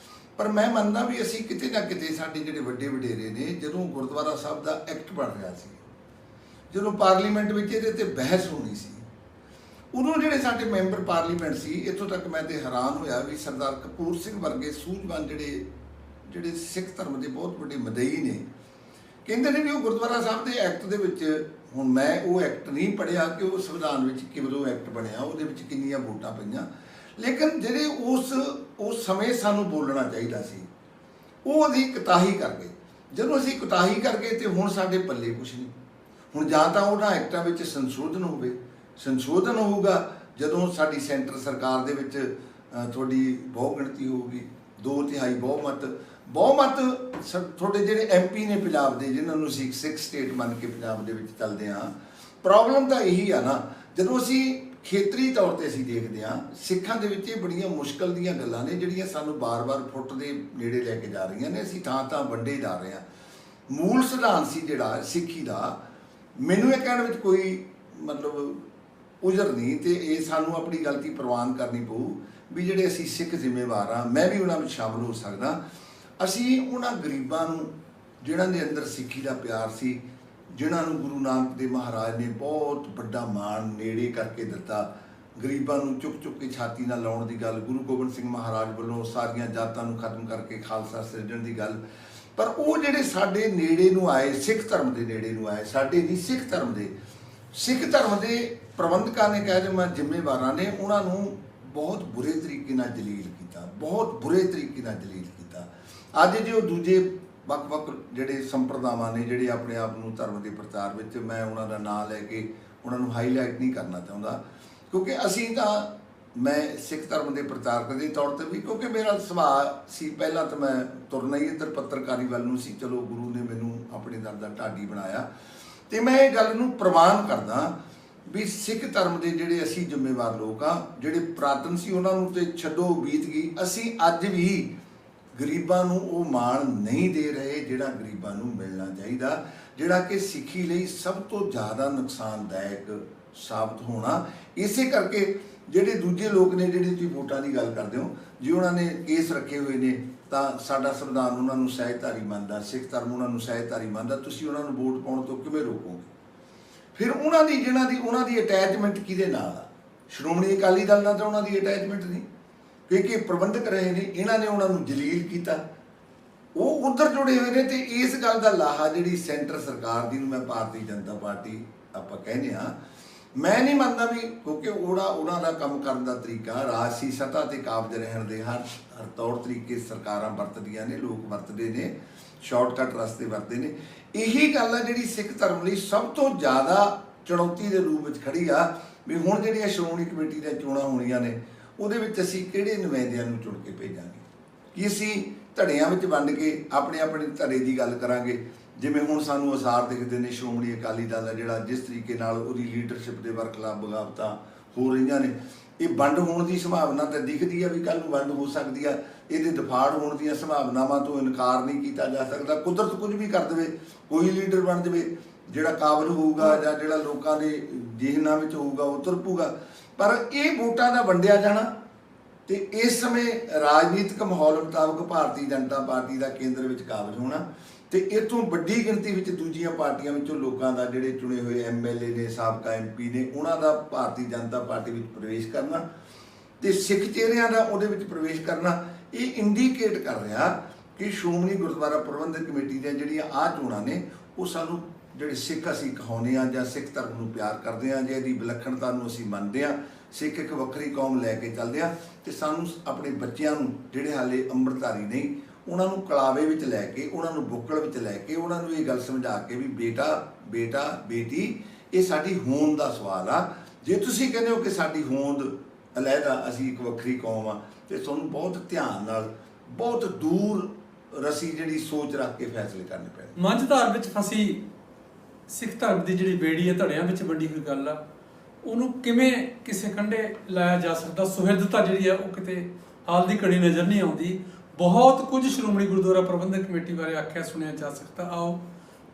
ਪਰ ਮੈਂ ਮੰਨਦਾ ਵੀ ਅਸੀਂ ਕਿਤੇ ਨਾ ਕਿਤੇ ਸਾਡੇ ਜਿਹੜੇ ਵੱਡੇ ਵਡੇਰੇ ਨੇ, ਜਦੋਂ ਗੁਰਦੁਆਰਾ ਸਾਹਿਬ ਦਾ ਐਕਟ ਬਣ ਰਿਹਾ ਸੀ, ਜਦੋਂ ਪਾਰਲੀਮੈਂਟ ਵਿੱਚ ਇਹਦੇ ਤੇ ਬਹਿਸ ਹੋਣੀ ਸੀ, ਉਦੋਂ ਜਿਹੜੇ ਸਾਡੇ ਮੈਂਬਰ ਪਾਰਲੀਮੈਂਟ ਸੀ, ਇੱਥੋਂ ਤੱਕ ਮੈਂ ਤੇ ਹੈਰਾਨ ਹੋਇਆ ਵੀ ਸਰਦਾਰ ਕਪੂਰ ਸਿੰਘ ਵਰਗੇ ਸੂਝਵਾਨ ਜਿਹੜੇ ਸਿੱਖ ਧਰਮ ਦੇ ਬਹੁਤ ਵੱਡੇ ਮਦਈ ਨੇ, ਕਹਿੰਦੇ ਨੇ ਵੀ ਉਹ ਗੁਰਦੁਆਰਾ ਸਾਹਿਬ ਦੇ ਐਕਟ ਦੇ ਵਿੱਚ, ਹੁਣ ਮੈਂ ਉਹ ਐਕਟ ਨਹੀਂ ਪੜ੍ਹਿਆ ਕਿ ਉਹ ਸੰਵਿਧਾਨ ਵਿੱਚ ਕਿਵੇਂ ਐਕਟ ਬਣਿਆ, ਉਹਦੇ ਵਿੱਚ ਕਿੰਨੀਆਂ ਵੋਟਾਂ ਪਈਆਂ, ਲੇਕਿਨ ਜਿਹੜੇ ਉਸ ਸਮੇਂ ਸਾਨੂੰ ਬੋਲਣਾ ਚਾਹੀਦਾ ਸੀ, ਉਹ ਅਸੀਂ ਕੁਤਾਹੀ ਕਰ ਗਏ। ਜਦੋਂ ਅਸੀਂ ਕੁਤਾਹੀ ਕਰ ਗਏ ਤੇ ਹੁਣ ਸਾਡੇ ਪੱਲੇ ਕੁਛ ਨਹੀਂ। ਹੁਣ ਜਾਂ ਤਾਂ ਉਹਨਾਂ ਐਕਟਾਂ ਵਿੱਚ ਸੰਸ਼ੋਧਨ ਹੋਊਗਾ ਜਦੋਂ ਸਾਡੀ ਸੈਂਟਰ ਸਰਕਾਰ ਦੇ ਵਿੱਚ ਤੁਹਾਡੀ ਬਹੁ ਗਿਣਤੀ ਹੋਊਗੀ, 2/3 ਬਹੁਮਤ ਤੁਹਾਡੇ ਜਿਹੜੇ MP ਨੇ ਪੰਜਾਬ ਦੇ, ਜਿਨ੍ਹਾਂ ਨੂੰ ਅਸੀਂ ਸਿੱਖ ਸਟੇਟ ਮੰਨ ਕੇ ਪੰਜਾਬ ਦੇ ਵਿੱਚ ਚੱਲਦੇ ਹਾਂ। ਪ੍ਰੋਬਲਮ ਤਾਂ ਇਹੀ ਆ ਨਾ, ਜਦੋਂ ਅਸੀਂ ਖੇਤਰੀ ਤੌਰ ਤੇ ਅਸੀਂ ਦੇਖਦੇ ਹਾਂ ਸਿੱਖਾਂ ਦੇ ਵਿੱਚ ਇਹ ਬੜੀਆਂ ਮੁਸ਼ਕਲ ਦੀਆਂ ਗੱਲਾਂ ਨੇ ਜਿਹੜੀਆਂ ਸਾਨੂੰ ਬਾਰ-ਬਾਰ ਫੁੱਟ ਦੇ ਨੇੜੇ ਲੈ ਕੇ ਜਾ ਰਹੀਆਂ ਨੇ। ਅਸੀਂ ਥਾਂ ਵੰਡੇ ਜਾ ਰਹੇ ਹਾਂ। ਮੂਲ ਸਿਧਾਂਤ ਸੀ ਜਿਹੜਾ ਸਿੱਖੀ ਦਾ, ਮੈਨੂੰ ਇਹ ਕਹਿਣ ਵਿੱਚ ਕੋਈ ਮਤਲਬ ਉਜਰ ਨਹੀਂ, ਤੇ ਇਹ ਸਾਨੂੰ ਆਪਣੀ ਗਲਤੀ ਪ੍ਰਵਾਨ ਕਰਨੀ ਪਊ ਵੀ ਜਿਹੜੇ ਅਸੀਂ ਸਿੱਖ ਜ਼ਿੰਮੇਵਾਰ ਹਾਂ, ਮੈਂ ਵੀ ਉਹਨਾਂ ਵਿੱਚ ਸ਼ਾਮਲ ਹੋ ਸਕਦਾ। ਅਸੀਂ ਉਹਨਾਂ ਗਰੀਬਾਂ ਨੂੰ ਜਿਨ੍ਹਾਂ ਦੇ ਅੰਦਰ ਸਿੱਖੀ ਦਾ ਪਿਆਰ ਸੀ, ਜਿਨ੍ਹਾਂ ਨੂੰ ਗੁਰੂ ਨਾਨਕ ਦੇਵ ਮਹਾਰਾਜ ਨੇ ਬਹੁਤ ਵੱਡਾ ਮਾਣ ਨੇੜੇ ਕਰਕੇ ਦਿੱਤਾ, ਗਰੀਬਾਂ ਨੂੰ ਚੁੱਕ ਕੇ ਛਾਤੀ ਨਾਲ ਲਾਉਣ ਦੀ ਗੱਲ, ਗੁਰੂ ਗੋਬਿੰਦ ਸਿੰਘ ਮਹਾਰਾਜ ਵੱਲੋਂ ਸਾਰੀਆਂ ਜਾਤਾਂ ਨੂੰ ਖਤਮ ਕਰਕੇ ਖਾਲਸਾ ਸਿਰਜਣ ਦੀ ਗੱਲ, ਪਰ ਉਹ ਜਿਹੜੇ ਸਾਡੇ ਨੇੜੇ ਨੂੰ ਆਏ, ਸਿੱਖ ਧਰਮ ਦੇ ਨੇੜੇ ਨੂੰ ਆਏ, ਸਾਡੇ ਨਹੀਂ ਸਿੱਖ ਧਰਮ ਦੇ ਪ੍ਰਬੰਧਕਾਂ ਨੇ ਕਹਿ ਦਿਓ ਮੈਂ ਜ਼ਿੰਮੇਵਾਰਾਂ ਨੇ ਉਹਨਾਂ ਨੂੰ ਬਹੁਤ ਬੁਰੇ ਤਰੀਕੇ ਨਾਲ ਜਲੀਲ ਕੀਤਾ, ਬਹੁਤ ਬੁਰੇ ਤਰੀਕੇ ਨਾਲ ਜਲੀਲ ਕੀਤਾ। ਅੱਜ ਜੇ ਉਹ ਦੂਜੇ ਵੱਖ ਜਿਹੜੇ ਸੰਪਰਦਾਵਾਂ ਨੇ ਜਿਹੜੇ ਆਪਣੇ ਆਪ ਨੂੰ ਧਰਮ ਦੇ ਪ੍ਰਚਾਰ ਵਿੱਚ, ਮੈਂ ਉਹਨਾਂ ਦਾ ਨਾਂ ਲੈ ਕੇ ਉਹਨਾਂ ਨੂੰ ਹਾਈਲਾਈਟ ਨਹੀਂ ਕਰਨਾ ਚਾਹੁੰਦਾ, ਕਿਉਂਕਿ ਅਸੀਂ ਤਾਂ ਮੈਂ ਸਿੱਖ ਧਰਮ ਦੇ ਪ੍ਰਚਾਰਕ ਦੇ ਤੌਰ ਤੇ ਵੀ, ਕਿਉਂਕਿ ਮੇਰਾ ਸੁਭਾਅ ਸੀ ਪਹਿਲਾਂ ਤਾਂ ਮੈਂ ਤੁਰਨਾ ਹੀ ਇੱਧਰ ਪੱਤਰਕਾਰੀ ਵੱਲ ਨੂੰ ਸੀ, ਚਲੋ ਗੁਰੂ ਨੇ ਮੈਨੂੰ ਆਪਣੇ ਦਰ ਦਾ ਢਾਡੀ ਬਣਾਇਆ, ਤੇ ਮੈਂ ਇਹ ਗੱਲ ਨੂੰ ਪ੍ਰਵਾਨ ਕਰਦਾ ਵੀ ਸਿੱਖ ਧਰਮ ਦੇ ਜਿਹੜੇ ਅਸੀਂ ਜ਼ਿੰਮੇਵਾਰ ਲੋਕ ਆ, ਜਿਹੜੇ ਪੁਰਾਤਨ ਸੀ ਉਹਨਾਂ ਨੂੰ ਤੇ ਛੱਡੋ ਬੀਤ ਗਈ, ਅਸੀਂ ਅੱਜ ਵੀ ਗਰੀਬਾਂ ਨੂੰ ਉਹ ਮਾਣ ਨਹੀਂ ਦੇ ਰਹੇ ਜਿਹੜਾ ਗਰੀਬਾਂ ਨੂੰ ਮਿਲਣਾ ਚਾਹੀਦਾ, ਜਿਹੜਾ ਕਿ ਸਿੱਖੀ ਲਈ ਸਭ ਤੋਂ ਜ਼ਿਆਦਾ ਨੁਕਸਾਨਦਾਇਕ ਸਾਬਤ ਹੋਣਾ। ਇਸੇ ਕਰਕੇ ਜਿਹੜੇ ਦੂਜੇ ਲੋਕ ਨੇ, ਜਿਹੜੇ ਤੁਸੀਂ ਵੋਟਾਂ ਦੀ ਗੱਲ ਕਰਦੇ ਹੋ, ਜੇ ਉਹਨਾਂ ਨੇ ਕੇਸ ਰੱਖੇ ਹੋਏ ਨੇ ਤਾਂ ਸਾਡਾ ਸੰਵਿਧਾਨ ਉਹਨਾਂ ਨੂੰ ਸਹਿਜਧਾਰੀ ਮੰਨਦਾ, ਸਿੱਖ ਧਰਮ ਉਹਨਾਂ ਨੂੰ ਸਹਿਜਧਾਰੀ ਮੰਨਦਾ, ਤੁਸੀਂ ਉਹਨਾਂ ਨੂੰ ਵੋਟ ਪਾਉਣ ਤੋਂ ਕਿਵੇਂ ਰੋਕੋਗੇ? ਫਿਰ ਉਹਨਾਂ ਦੀ ਅਟੈਚਮੈਂਟ ਕਿਹਦੇ ਨਾਲ ਆ? ਸ਼੍ਰੋਮਣੀ ਅਕਾਲੀ ਦਲ ਨਾਲ ਤਾਂ ਉਹਨਾਂ ਦੀ ਅਟੈਚਮੈਂਟ ਨਹੀਂ, ਕਿਉਂਕਿ ਪ੍ਰਬੰਧਕ ਰਹੇ ਨੇ, ਇਹਨਾਂ ਨੇ ਉਹਨਾਂ ਨੂੰ ਜਲੀਲ ਕੀਤਾ, ਉਹ ਉੱਧਰ ਜੁੜੇ ਹੋਏ ਨੇ। ਤੇ ਇਸ ਗੱਲ ਦਾ ਲਾਹਾ ਜਿਹੜੀ ਸੈਂਟਰ ਸਰਕਾਰ ਦੀ ਨੂੰ ਮੈਂ ਭਾਰਤੀ ਜਨਤਾ ਪਾਰਟੀ ਆਪਾਂ ਕਹਿੰਦੇ ਹਾਂ, ਮੈਂ ਨਹੀਂ ਮੰਨਦਾ ਵੀ, ਕਿਉਂਕਿ ਉਹਨਾਂ ਦਾ ਕੰਮ ਕਰਨ ਦਾ ਤਰੀਕਾ, ਰਾਜਸੀ ਸੱਤਾ ਤੇ ਕਾਬਜ਼ ਰਹਿਣ ਦੇ ਹਰ ਤੌਰ ਤਰੀਕੇ ਸਰਕਾਰਾਂ ਵਰਤਦੀਆਂ ਨੇ, ਲੋਕ ਵਰਤਦੇ ਨੇ, ਸ਼ਾਰਟਕਟ ਰਸਤੇ ਵਰਤਦੇ ਨੇ। ਇਹੀ ਗੱਲ ਆ ਜਿਹੜੀ ਸਿੱਖ ਧਰਮ ਲਈ ਸਭ ਤੋਂ ਜ਼ਿਆਦਾ ਚੁਣੌਤੀ ਦੇ ਰੂਪ ਵਿੱਚ ਖੜੀ ਆ ਵੀ ਹੁਣ ਜਿਹੜੀਆਂ ਸ਼੍ਰੋਮਣੀ ਕਮੇਟੀ ਦੀਆਂ ਚੋਣਾਂ ਹੋਣੀਆਂ ਨੇ, ਉਹਦੇ ਵਿੱਚ ਅਸੀਂ ਕਿਹੜੇ ਨੁਮਾਇੰਦਿਆਂ ਨੂੰ ਚੁਣ ਕੇ ਭੇਜਾਂਗੇ? ਕਿ ਅਸੀਂ ਧੜਿਆਂ ਵਿੱਚ ਵੰਡ ਕੇ ਆਪਣੇ ਧੜੇ ਦੀ ਗੱਲ ਕਰਾਂਗੇ? ਜਿਵੇਂ ਹੁਣ ਸਾਨੂੰ ਅਸਾਰ ਦਿਖਦੇ ਨੇ ਸ਼੍ਰੋਮਣੀ ਅਕਾਲੀ ਦਲ ਹੈ ਜਿਹੜਾ ਜਿਸ ਤਰੀਕੇ ਨਾਲ ਉਹਦੀ ਲੀਡਰਸ਼ਿਪ ਦੇ ਵਰਖਲਾਫ ਬਗਾਵਤਾਂ ਹੋ ਰਹੀਆਂ ਨੇ, ਇਹ ਵੰਡ ਹੋਣ ਦੀ ਸੰਭਾਵਨਾ ਤਾਂ ਦਿਖਦੀ ਆ ਵੀ ਕੱਲ੍ਹ ਨੂੰ ਵੰਡ ਹੋ ਸਕਦੀ ਆ। ਇਹਦੇ ਦਫਾੜ ਹੋਣ ਦੀਆਂ ਸੰਭਾਵਨਾਵਾਂ ਤੋਂ ਇਨਕਾਰ ਨਹੀਂ ਕੀਤਾ ਜਾ ਸਕਦਾ। ਕੁਦਰਤ ਕੁਝ ਵੀ ਕਰ ਦੇਵੇ, ਕੋਈ ਲੀਡਰ ਬਣ ਜਾਵੇ ਜਿਹੜਾ ਕਾਬਲ ਹੋਊਗਾ ਜਾਂ ਜਿਹੜਾ ਲੋਕਾਂ ਦੇ ਜਿਹਨਾਂ ਵਿੱਚ ਹੋਊਗਾ ਉਹ ਤੁਰਪੂਗਾ, ਪਰ ਇਹ ਵੋਟਾਂ ਦਾ ਵੰਡਿਆ ਜਾਣਾ ਤੇ ਇਸ ਸਮੇਂ ਰਾਜਨੀਤਿਕ ਮਾਹੌਲ ਮੁਤਾਬਕ ਭਾਰਤੀ ਜਨਤਾ ਪਾਰਟੀ ਦਾ ਕੇਂਦਰ ਵਿੱਚ ਕਾਬਜ ਹੋਣਾ ਤੇ ਇਥੋਂ ਵੱਡੀ ਗਿਣਤੀ ਵਿੱਚ ਦੂਜੀਆਂ ਪਾਰਟੀਆਂ ਵਿੱਚੋਂ ਲੋਕਾਂ ਦਾ ਜਿਹੜੇ ਚੁਣੇ ਹੋਏ ਐਮਐਲਏ ਨੇ, ਸਾਬਕਾ ਐਮਪੀ ਨੇ, ਉਹਨਾਂ ਦਾ ਭਾਰਤੀ ਜਨਤਾ ਪਾਰਟੀ ਵਿੱਚ ਪ੍ਰਵੇਸ਼ ਕਰਨਾ ਤੇ ਸਿੱਖ ਚਿਹਰਿਆਂ ਦਾ ਉਹਦੇ ਵਿੱਚ ਪ੍ਰਵੇਸ਼ ਕਰਨਾ, ਇਹ ਇੰਡੀਕੇਟ ਕਰ ਰਿਹਾ ਕਿ ਸ਼੍ਰੋਮਣੀ ਗੁਰਦੁਆਰਾ ਪ੍ਰਬੰਧਕ ਕਮੇਟੀ ਦੀਆਂ ਜਿਹੜੀਆਂ ਆਹ ਚੋਣਾਂ ਨੇ ਉਹ ਸਾਨੂੰ ਜਿਹੜੇ ਸਿੱਖ ਅਸੀਂ ਕਹਾਉਂਦੇ ਹਾਂ ਜਾਂ ਸਿੱਖ ਧਰਮ ਨੂੰ ਪਿਆਰ ਕਰਦੇ ਹਾਂ ਜਾਂ ਇਹਦੀ ਵਿਲੱਖਣਤਾ ਨੂੰ ਅਸੀਂ ਮੰਨਦੇ ਹਾਂ, ਸਿੱਖ ਇੱਕ ਵੱਖਰੀ ਕੌਮ ਲੈ ਕੇ ਚੱਲਦੇ ਹਾਂ, ਤੇ ਸਾਨੂੰ ਆਪਣੇ ਬੱਚਿਆਂ ਨੂੰ ਜਿਹੜੇ ਹਾਲੇ ਅੰਮ੍ਰਿਤਧਾਰੀ ਨਹੀਂ ਉਹਨਾਂ ਨੂੰ ਕਲਾਵੇ ਵਿੱਚ ਲੈ ਕੇ, ਉਹਨਾਂ ਨੂੰ ਬੁੱਕਲ ਵਿੱਚ ਲੈ ਕੇ, ਉਹਨਾਂ ਨੂੰ ਇਹ ਗੱਲ ਸਮਝਾ ਕੇ ਵੀ ਬੇਟਾ ਬੇਟੀ ਇਹ ਸਾਡੀ ਹੋਂਦ ਦਾ ਸਵਾਲ ਆ। ਜੇ ਤੁਸੀਂ ਕਹਿੰਦੇ ਹੋ ਕਿ ਸਾਡੀ ਹੋਂਦ ਅਲੱਗਾ, ਅਸੀਂ ਇੱਕ ਵੱਖਰੀ ਕੌਮ ਆ, ਤੇ ਤੁਹਾਨੂੰ ਬਹੁਤ ਧਿਆਨ ਨਾਲ ਬਹੁਤ ਦੂਰ ਰਸੀ ਜਿਹੜੀ ਸੋਚ ਰੱਖ ਕੇ ਫੈਸਲੇ ਕਰਨੇ ਪੈਣੇ।
ਮੰਝਧਾਰ ਵਿੱਚ ਫਸੀ ਸਿੱਖ ਧਰਮ ਦੀ ਜਿਹੜੀ ਬੇੜੀ ਹੈ, ਧੜਿਆਂ ਵਿੱਚ ਵੰਡੀ ਹੋਈ ਗੱਲ ਆ, ਉਹਨੂੰ ਕਿਵੇਂ ਕਿਸੇ ਕੰਢੇ ਲਾਇਆ ਜਾ ਸਕਦਾ? ਸੁਹਿਰਦਤਾ ਜਿਹੜੀ ਆ ਉਹ ਕਿਤੇ ਹਾਲ ਦੀ ਘੜੀ ਨਜ਼ਰ ਨਹੀਂ ਆਉਂਦੀ। ਬਹੁਤ ਕੁਝ ਸ਼੍ਰੋਮਣੀ ਗੁਰਦੁਆਰਾ ਪ੍ਰਬੰਧਕ ਕਮੇਟੀ ਬਾਰੇ ਆਖਿਆ ਸੁਣਿਆ ਜਾ ਸਕਦਾ। ਆਓ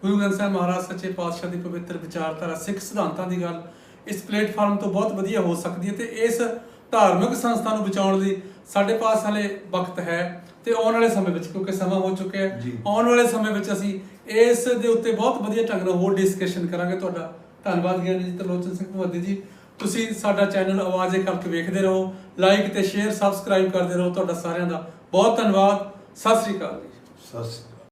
ਗੁਰੂ ਗ੍ਰੰਥ ਸਾਹਿਬ ਮਹਾਰਾਜ ਸੱਚੇ ਪਾਤਸ਼ਾਹ ਦੀ ਪਵਿੱਤਰ ਵਿਚਾਰਧਾਰਾ, ਸਿੱਖ ਸਿਧਾਂਤਾਂ ਦੀ ਗੱਲ ਇਸ ਪਲੇਟਫਾਰਮ ਤੋਂ ਬਹੁਤ ਵਧੀਆ ਹੋ ਸਕਦੀ ਹੈ ਤੇ ਇਸ ਧਾਰਮਿਕ ਸੰਸਥਾ ਨੂੰ ਬਚਾਉਣ ਦੀ ਸਾਡੇ ਪਾਸ ਹਲੇ ਵਕਤ ਹੈ ਤੇ ਆਉਣ ਵਾਲੇ ਸਮੇਂ ਵਿੱਚ, ਕਿਉਂਕਿ ਸਮਾਂ ਹੋ ਚੁੱਕਿਆ ਹੈ, ਆਉਣ ਵਾਲੇ ਸਮੇਂ ਵਿੱਚ ਅਸੀਂ ਇਸ ਦੇ ਉੱਤੇ ਬਹੁਤ ਵਧੀਆ ਢੰਗ ਨਾਲ ਹੋਰ ਡਿਸਕਸ਼ਨ ਕਰਾਂਗੇ। ਤੁਹਾਡਾ ਧੰਨਵਾਦ ਗਿਆਨੀ ਜੀ, ਤਰਲੋਚਨ ਸਿੰਘ ਭਗਵਤੀ ਜੀ। ਤੁਸੀਂ ਸਾਡਾ ਚੈਨਲ ਆਵਾਜ਼ ਇੱਕ ਕਰਕੇ ਵੇਖਦੇ ਰਹੋ, ਲਾਈਕ ਤੇ ਸ਼ੇਅਰ ਸਬਸਕ੍ਰਾਈਬ ਕਰਦੇ ਰਹੋ। ਤੁਹਾਡਾ ਸਾਰਿਆਂ ਦਾ ਬਹੁਤ ਧੰਨਵਾਦ। ਸਤਿ ਸ੍ਰੀ ਅਕਾਲ ਜੀ।
ਸਤਿ ਸ੍ਰੀ ਅਕਾਲ।